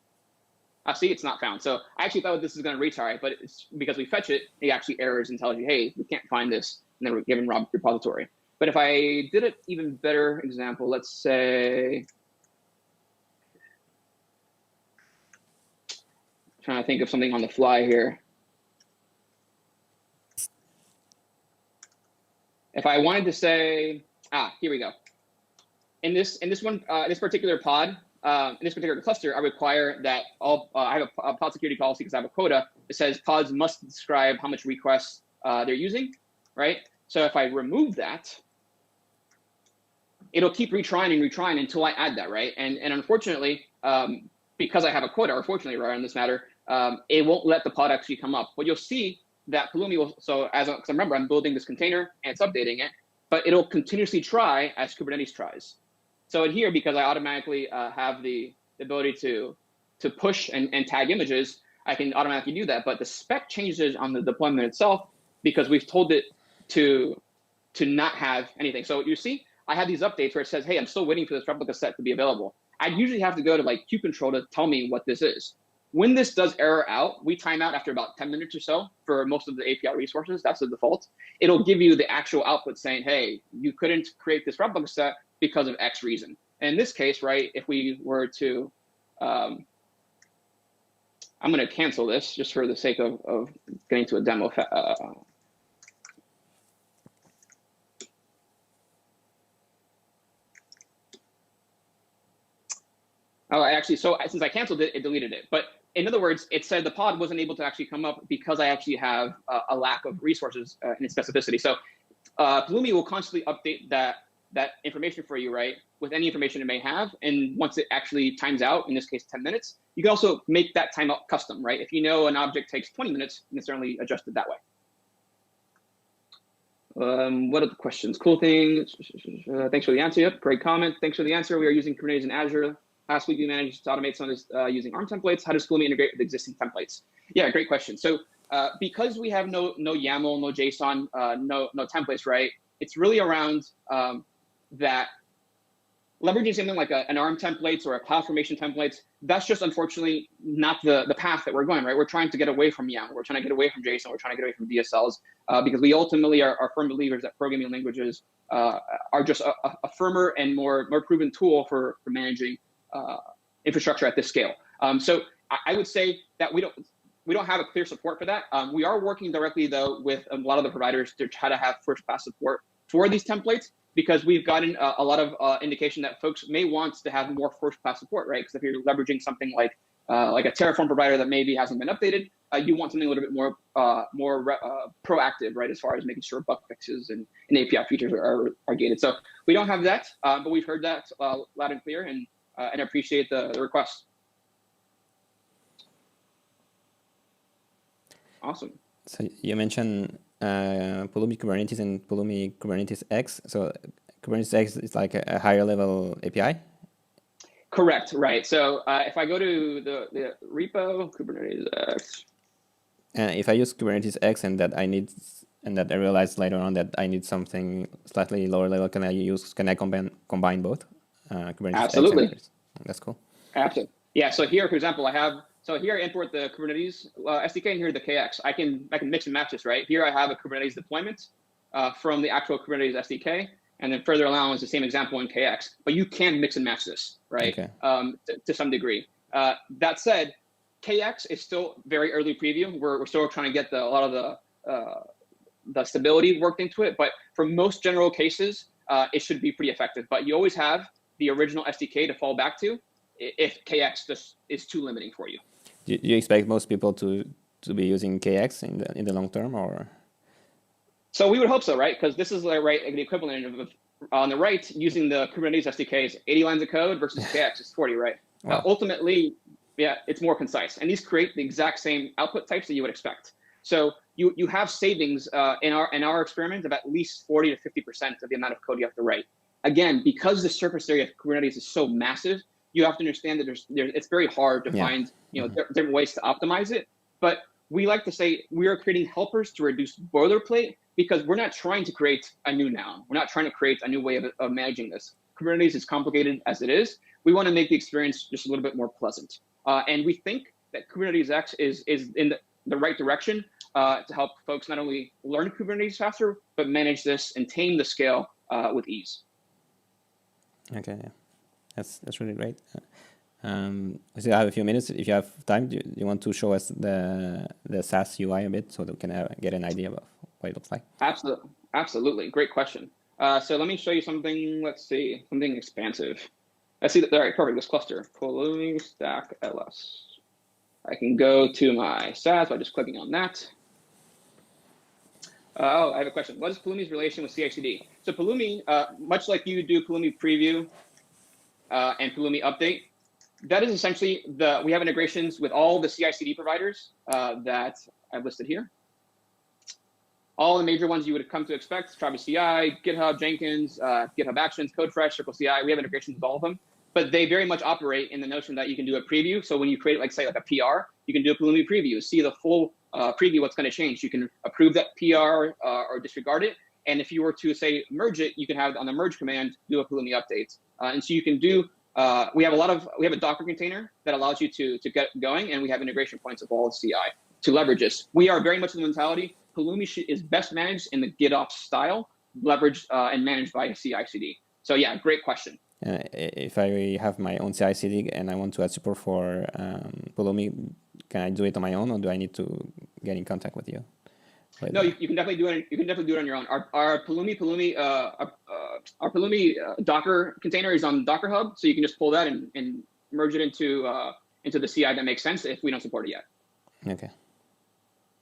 see, it's not found. So I actually thought this is going to retry, but it's because we fetch it, it actually errors and tells you, hey, we can't find this, and then we're given raw repository. But if I did an even better example, let's say, trying to think of something on the fly here. If I wanted to say, here we go. In this particular pod, in this particular cluster, I require that I have a pod security policy because I have a quota. It says pods must describe how much requests they're using, right? So if I remove that, it'll keep retrying and retrying until I add that, right? And unfortunately, because I have a quota, or fortunately, right, in this matter, it won't let the pod actually come up. But you'll see that Pulumi will, because remember, I'm building this container and it's updating it, but it'll continuously try as Kubernetes tries. So in here, because I automatically have the ability to push and tag images, I can automatically do that. But the spec changes on the deployment itself because we've told it to not have anything. So you see, I have these updates where it says, hey, I'm still waiting for this replica set to be available. I usually have to go to like kubectl to tell me what this is. When this does error out, we time out after about 10 minutes or so for most of the API resources. That's the default. It'll give you the actual output saying, hey, you couldn't create this replica set because of X reason. And in this case, right, if we were to I'm going to cancel this just for the sake of getting to a demo. Oh, actually, so since I canceled it, it deleted it. But in other words, it said the pod wasn't able to actually come up because I actually have a lack of resources in its specificity. So Bloomie will constantly update that information for you, right, with any information it may have. And once it actually times out, in this case, 10 minutes, you can also make that timeout custom, right? If you know an object takes 20 minutes, you can certainly adjust it that way. What are the questions? Cool things. Thanks for the answer. Yep, great comment. Thanks for the answer. We are using Kubernetes in Azure. Last week, we managed to automate some of this using ARM templates. How does Pulumi integrate with existing templates? Yeah, great question. So because we have no YAML, no JSON, no templates, right? It's really around that leveraging something like an ARM templates or a CloudFormation templates. That's just unfortunately not the path that we're going, right? We're trying to get away from YAML. We're trying to get away from JSON. We're trying to get away from DSLs because we ultimately are firm believers that programming languages are just a firmer and more proven tool for managing infrastructure at this scale. So I would say that we don't have a clear support for that. We are working directly though with a lot of the providers to try to have first pass support for these templates because we've gotten a lot of indication that folks may want to have more first pass support, right? Because if you're leveraging something like a Terraform provider that maybe hasn't been updated, you want something a little bit more proactive, right? As far as making sure bug fixes and API features are gated. So we don't have that, but we've heard that loud and clear and appreciate the request. Awesome. So you mentioned Pulumi Kubernetes and Pulumi Kubernetes X. So Kubernetes X is like a higher level API? Correct, right. So if I go to the repo, Kubernetes X. If I use Kubernetes X and that I realized later on that I need something slightly lower level, can I combine both? Kubernetes Absolutely. X and Kubernetes? That's cool. Absolutely. Yeah. So here, for example, I import the Kubernetes SDK, and here the KX. I can mix and match this, right? Here I have a Kubernetes deployment from the actual Kubernetes SDK, and then further along is the same example in KX. But you can mix and match this, right? Okay. To some degree. That said, KX is still very early preview. We're still trying to get a lot of the stability worked into it. But for most general cases, it should be pretty effective. But you always have the original SDK to fall back to if KX just is too limiting for you. Do you expect most people to be using KX in the long term, or? So we would hope so, right? Because this is the equivalent of on the right using the Kubernetes SDK is 80 lines of code versus KX is 40, right? Wow. Ultimately, yeah, it's more concise, and these create the exact same output types that you would expect. So you have savings in our experiment of at least 40 to 50% of the amount of code you have to write. Again, because the surface area of Kubernetes is so massive, you have to understand that it's very hard to find different ways to optimize it. But we like to say we are creating helpers to reduce boilerplate because we're not trying to create a new noun. We're not trying to create a new way of managing this. Kubernetes is complicated as it is. We want to make the experience just a little bit more pleasant. And we think that Kubernetes X is in the right direction to help folks not only learn Kubernetes faster, but manage this and tame the scale with ease. Okay, yeah. That's really great. We still have a few minutes. If you have time, do you want to show us the SaaS UI a bit so that we can get an idea of what it looks like? Absolutely. Great question. So let me show you something. Let's see, something expansive. Let's see. All right, perfect. This cluster, Pulumi Stack LS. I can go to my SaaS by just clicking on that. Oh, I have a question. What is Pulumi's relation with CI/CD? So Pulumi, much like you do Pulumi Preview and Pulumi Update, that is essentially we have integrations with all the CI/CD providers that I've listed here. All the major ones you would have come to expect: Travis CI, GitHub, Jenkins, GitHub Actions, CodeFresh, Circle CI. We have integrations with all of them, but they very much operate in the notion that you can do a preview. So when you create, like a PR, you can do a Pulumi preview, see the full preview, what's going to change. You can approve that PR or disregard it. And if you were to say merge it, you can have on the merge command do a Pulumi update. And so you can do. We have a Docker container that allows you to get going, and we have integration points of all of CI to leverage this. We are very much in the mentality Pulumi is best managed in the GitOps style, leveraged and managed by CI/CD. So yeah, great question. If I have my own CI/CD and I want to add support for Pulumi, can I do it on my own, or do I need to get in contact with you? No, you can definitely do it. You can definitely do it on your own. Our Pulumi Docker container is on Docker Hub, so you can just pull that and merge it into the CI. That makes sense if we don't support it yet. Okay.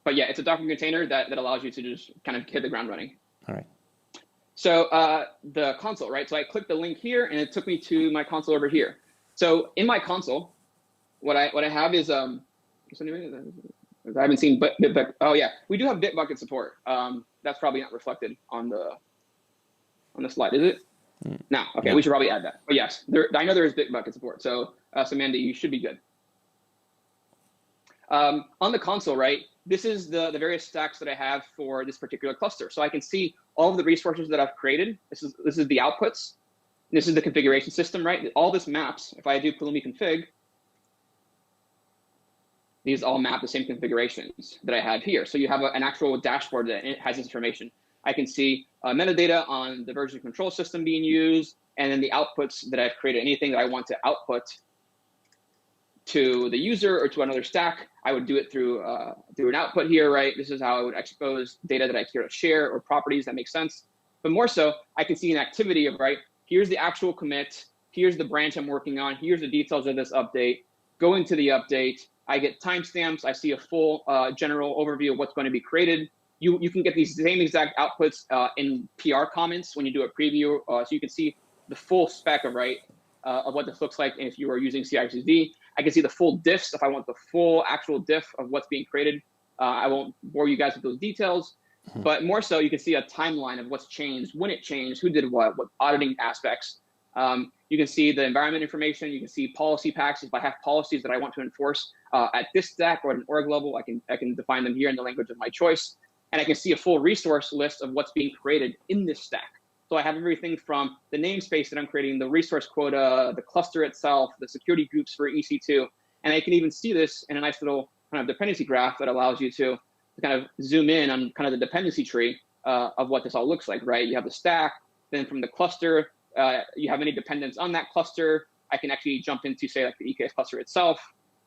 But yeah, it's a Docker container that allows you to just kind of hit the ground running. All right. So the console, right? So I clicked the link here, and it took me to my console over here. So in my console, what I have is I haven't seen Bitbucket. Oh yeah, we do have Bitbucket support. That's probably not reflected on the slide, is it? No. Okay, we should probably add that. But yes, I know there is Bitbucket support. So Samantha, you should be good. On the console, right? This is the various stacks that I have for this particular cluster. So I can see all of the resources that I've created. This is the outputs. This is the configuration system, right? All this maps. If I do Pulumi config, these all map the same configurations that I have here. So you have an actual dashboard that has this information. I can see metadata on the version control system being used, and then the outputs that I've created. Anything that I want to output to the user or to another stack, I would do it through an output here, right? This is how I would expose data that I care to share or properties that make sense. But more so, I can see an activity of, right, here's the actual commit, here's the branch I'm working on, here's the details of this update, go into the update, I get timestamps, I see a full general overview of what's going to be created. You can get these same exact outputs in PR comments when you do a preview, so you can see the full spec of, right, of what this looks like if you are using CI/CD. I can see the full diffs if I want the full actual diff of what's being created. I won't bore you guys with those details, but more so you can see a timeline of what's changed, when it changed, who did what auditing aspects. You can see the environment information. You can see policy packs. If I have policies that I want to enforce at this stack or at an org level, I can define them here in the language of my choice. And I can see a full resource list of what's being created in this stack. So I have everything from the namespace that I'm creating, the resource quota, the cluster itself, the security groups for EC2. And I can even see this in a nice little kind of dependency graph that allows you to kind of zoom in on kind of the dependency tree of what this all looks like, right? You have the stack, then from the cluster, you have any dependence on that cluster. I can actually jump into, say, like the EKS cluster itself.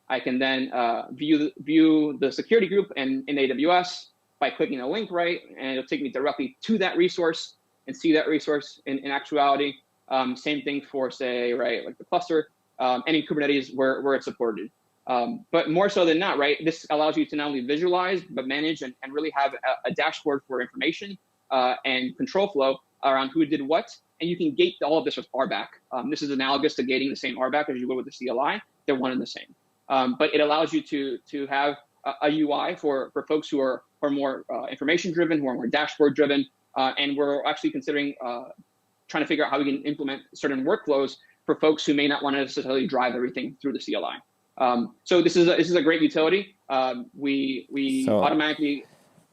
I can then view the security group in AWS by clicking a link, right? And it'll take me directly to that resource and see that resource in actuality. Same thing for, say, right, like the cluster, any Kubernetes where it's supported. But more so than not, right, this allows you to not only visualize, but manage and really have a dashboard for information and control flow around who did what. And you can gate all of this with RBAC. This is analogous to gating the same RBAC as you would with the CLI. They're one and the same. But it allows you to have a UI for folks who are more information driven, who are more dashboard driven. And we're actually considering trying to figure out how we can implement certain workflows for folks who may not want to necessarily drive everything through the CLI. So this is a great utility. We automatically,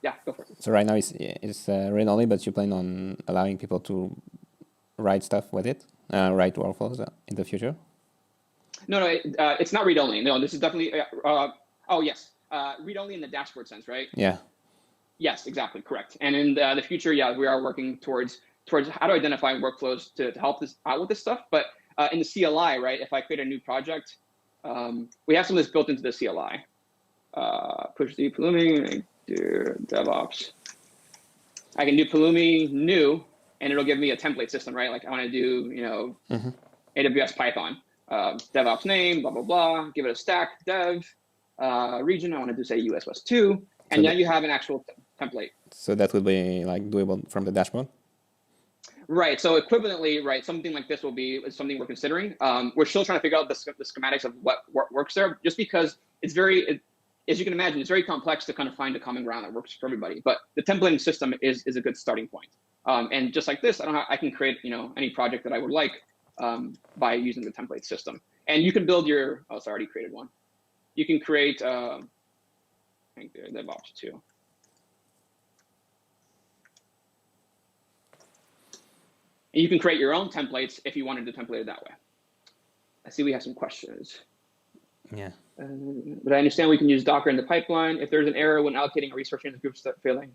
yeah, go for it. So right now it's read only, but you plan on allowing people to write stuff with it, write workflows in the future? No, it's not read only. No, this is definitely. Oh yes, read only in the dashboard sense, right? Yeah. Yes, exactly, correct. And in the future, yeah, we are working towards how to identify workflows to help this out with this stuff. But in the CLI, right, if I create a new project, we have some of this built into the CLI. Push the Pulumi, do DevOps. I can do Pulumi new, and it'll give me a template system, right? Like I want to do, AWS Python, DevOps name, blah, blah, blah, give it a stack, dev, region, I want to do, say, US West 2, and now you have an actual template. So that would be like doable from the dashboard? Right. So equivalently, right, something like this is something we're considering. We're still trying to figure out the schematics of what works there, just because it's as you can imagine, it's very complex to kind of find a common ground that works for everybody. But the templating system is a good starting point. And just like this, I can create any project that I would like by using the template system. And you can build your. Oh, it's already created one. You can create. I think DevOps too. And you can create your own templates if you wanted to template it that way. I see we have some questions. Yeah. But I understand we can use Docker in the pipeline. If there's an error when allocating a resource and the groups start failing,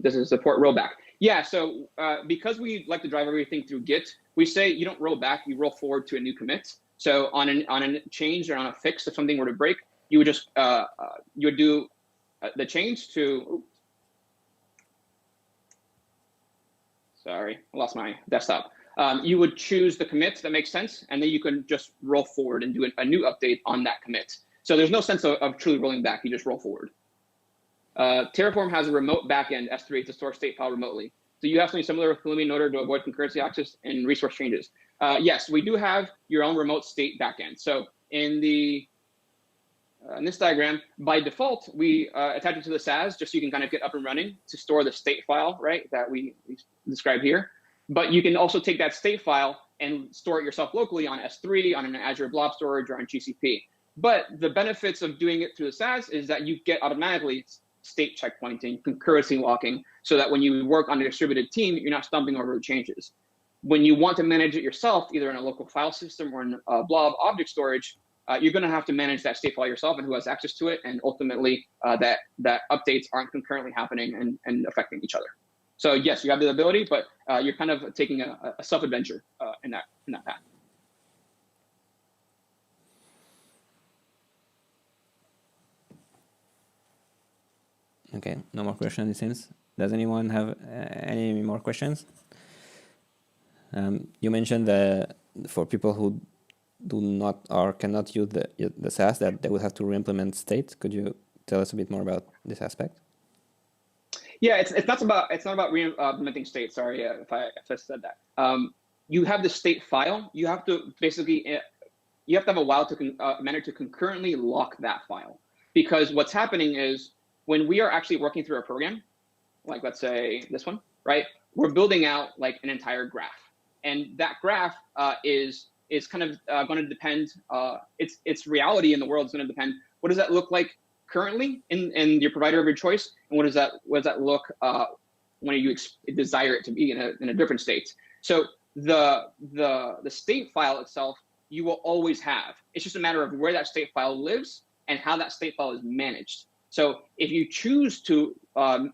does it support rollback? Yeah, so because we like to drive everything through Git, we say you don't roll back, you roll forward to a new commit. So on a change or on a fix, if something were to break, you would just you would do the change to. Sorry, I lost my desktop. You would choose the commit that makes sense, and then you can just roll forward and do a new update on that commit. So there's no sense of truly rolling back. You just roll forward. Terraform has a remote backend, S3, to store state file remotely. So you have something similar with Pulumi in order to avoid concurrency access and resource changes. Yes, we do have your own remote state backend. So in this diagram, by default, we attach it to the SaaS just so you can kind of get up and running to store the state file, right, that we describe here. But you can also take that state file and store it yourself locally on S3, on an Azure Blob Storage, or on GCP. But the benefits of doing it through the SaaS is that you get automatically state checkpointing, concurrency locking, so that when you work on a distributed team, you're not stumbling over changes. When you want to manage it yourself, either in a local file system or in a blob object storage, you're going to have to manage that state file yourself and who has access to it, and ultimately that updates aren't concurrently happening and affecting each other. So yes, you have the ability, but you're kind of taking a self-adventure in that path. Okay, no more questions, it seems. Does anyone have any more questions? You mentioned that for people who do not or cannot use the SaaS, that they would have to re-implement state. Could you tell us a bit more about this aspect? Yeah, it's not about re-implementing state. Sorry if I said that. You have the state file. You have to basically have a while to manage to concurrently lock that file, because what's happening is when we are actually working through a program, like let's say this one, right? We're building out like an entire graph, and that graph is kind of going to depend. Its reality in the world is going to depend. What does that look like currently in your provider of your choice, and what does that look when you desire it to be in a different state? So the state file itself you will always have. It's just a matter of where that state file lives and how that state file is managed. So if you choose to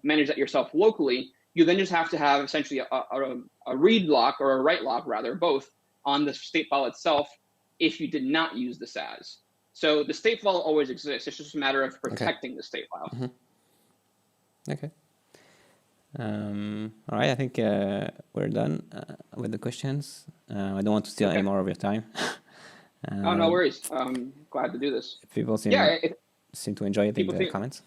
manage that yourself locally, you then just have to have essentially a read lock or a write lock, rather, both on the state file itself if you did not use the SaaS. So the state file always exists. It's just a matter of protecting the state file. Mm-hmm. Okay. All right, I think we're done with the questions. I don't want to steal any more of your time. Oh, no worries. I'm glad to do this. People seem to enjoy the comments.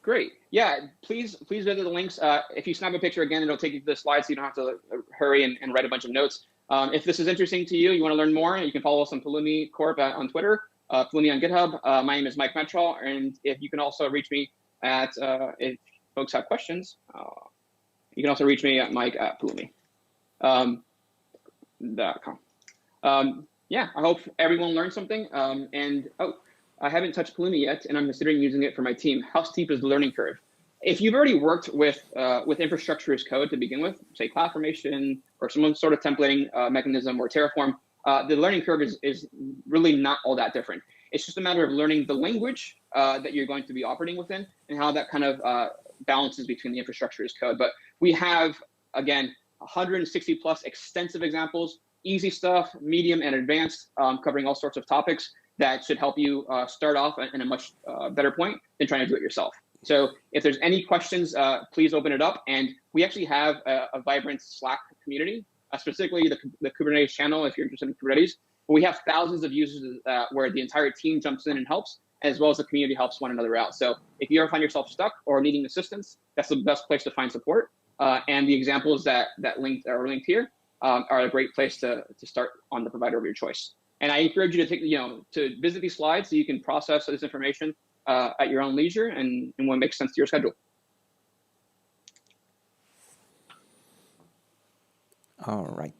Great. Yeah, please visit the links. If you snap a picture again, it'll take you to the slides, so you don't have to hurry and write a bunch of notes. If this is interesting to you, you want to learn more, you can follow us on Pulumi Corp on Twitter, Pulumi on GitHub. My name is Mike Metral, and if you can also reach me at, if folks have questions, you can also reach me at mike@pulumi.com. Yeah, I hope everyone learned something. I haven't touched Pulumi yet, and I'm considering using it for my team. How steep is the learning curve? If you've already worked with infrastructure as code to begin with, say CloudFormation or some sort of templating mechanism or Terraform, the learning curve is really not all that different. It's just a matter of learning the language that you're going to be operating within and how that kind of balances between the infrastructure as code. But we have, again, 160 plus extensive examples, easy stuff, medium and advanced, covering all sorts of topics that should help you start off in a much better point than trying to do it yourself. So if there's any questions, please open it up. And we actually have a vibrant Slack community, specifically the Kubernetes channel, if you're interested in Kubernetes. We have thousands of users where the entire team jumps in and helps, as well as the community helps one another out. So if you ever find yourself stuck or needing assistance, that's the best place to find support. And the examples that are linked here are a great place to start on the provider of your choice. And I encourage you to to visit these slides so you can process this information at your own leisure and when it makes sense to your schedule. All right.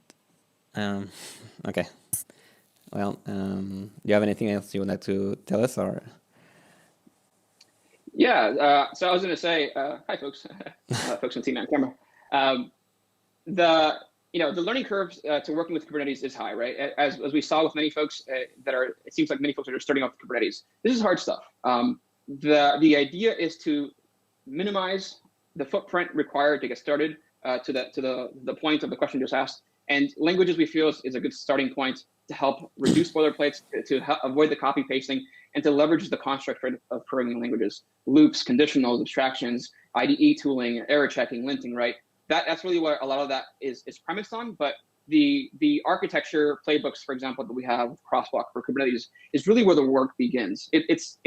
Okay. Well, do you have anything else you would like to tell us, or? Yeah. So I was going to say, hi, folks, folks on team on camera. The learning curve to working with Kubernetes is high, right? As we saw with many folks it seems like many folks that are starting off with Kubernetes. This is hard stuff. The idea is to minimize the footprint required to get started to the point of the question just asked. And languages we feel is a good starting point. to help reduce boilerplates, to avoid the copy pasting, and to leverage the construct of programming languages, loops, conditionals, abstractions, IDE tooling, error checking, linting, right? That's really what a lot of that is premised on. But the architecture playbooks, for example, that we have with Crosswalk for Kubernetes is really where the work begins. It's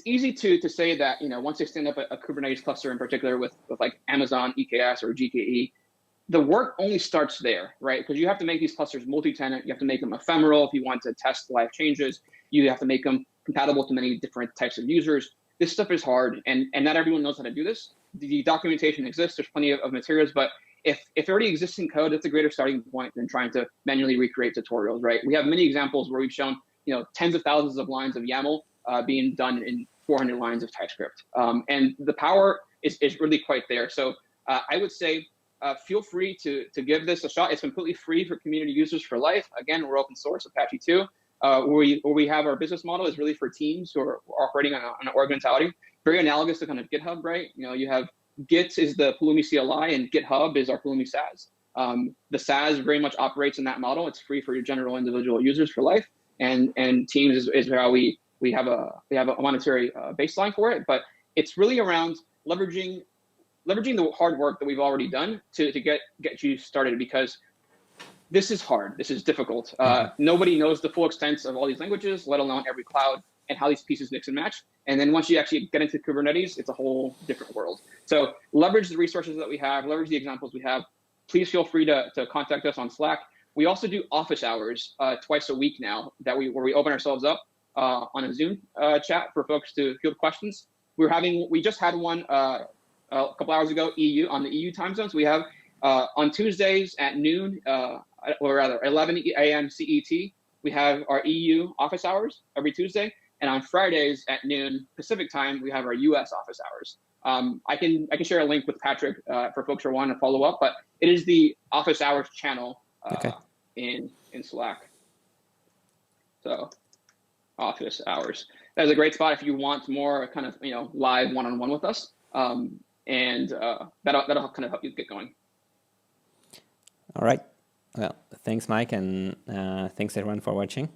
easy to say that, once you stand up a Kubernetes cluster in particular with like Amazon EKS or GKE, the work only starts there, right? Because you have to make these clusters multi-tenant. You have to make them ephemeral if you want to test live changes. You have to make them compatible to many different types of users. This stuff is hard, and not everyone knows how to do this. The documentation exists. There's plenty of materials, but if it already exists in code, that's a greater starting point than trying to manually recreate tutorials, right? We have many examples where we've shown, tens of thousands of lines of YAML being done in 400 lines of TypeScript. And the power is really quite there. So I would say, feel free to give this a shot. It's completely free for community users for life. Again, we're open source, Apache 2. Where we have our business model is really for teams who are operating on an org mentality. Very analogous to kind of GitHub, right? You have Git is the Pulumi CLI and GitHub is our Pulumi SaaS. The SaaS very much operates in that model. It's free for your general individual users for life, and teams is how we have a monetary baseline for it. But it's really around leveraging the hard work that we've already done to get you started, because this is hard. This is difficult. Nobody knows the full extent of all these languages, let alone every cloud and how these pieces mix and match. And then once you actually get into Kubernetes, it's a whole different world. So leverage the resources that we have, leverage the examples we have. Please feel free to contact us on Slack. We also do office hours twice a week now where we open ourselves up on a Zoom chat for folks to field questions. We just had one a couple hours ago, on the EU time zones. We have on Tuesdays at noon, or rather 11 a.m. CET, we have our EU office hours every Tuesday. And on Fridays at noon Pacific time, we have our US office hours. I can share a link with Patrick for folks who want to follow up, but it is the office hours channel in Slack. So office hours. That is a great spot if you want more kind of live one-on-one with us. And that'll kind of help you get going. All right. Well, thanks, Mike, and thanks everyone for watching.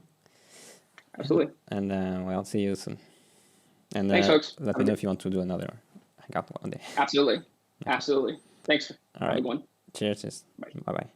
Absolutely. And well, see you soon. And thanks, folks. Let me know if you want to do another hangout one day. Absolutely. Absolutely. Thanks. All right. Everyone. Cheers. Bye-bye.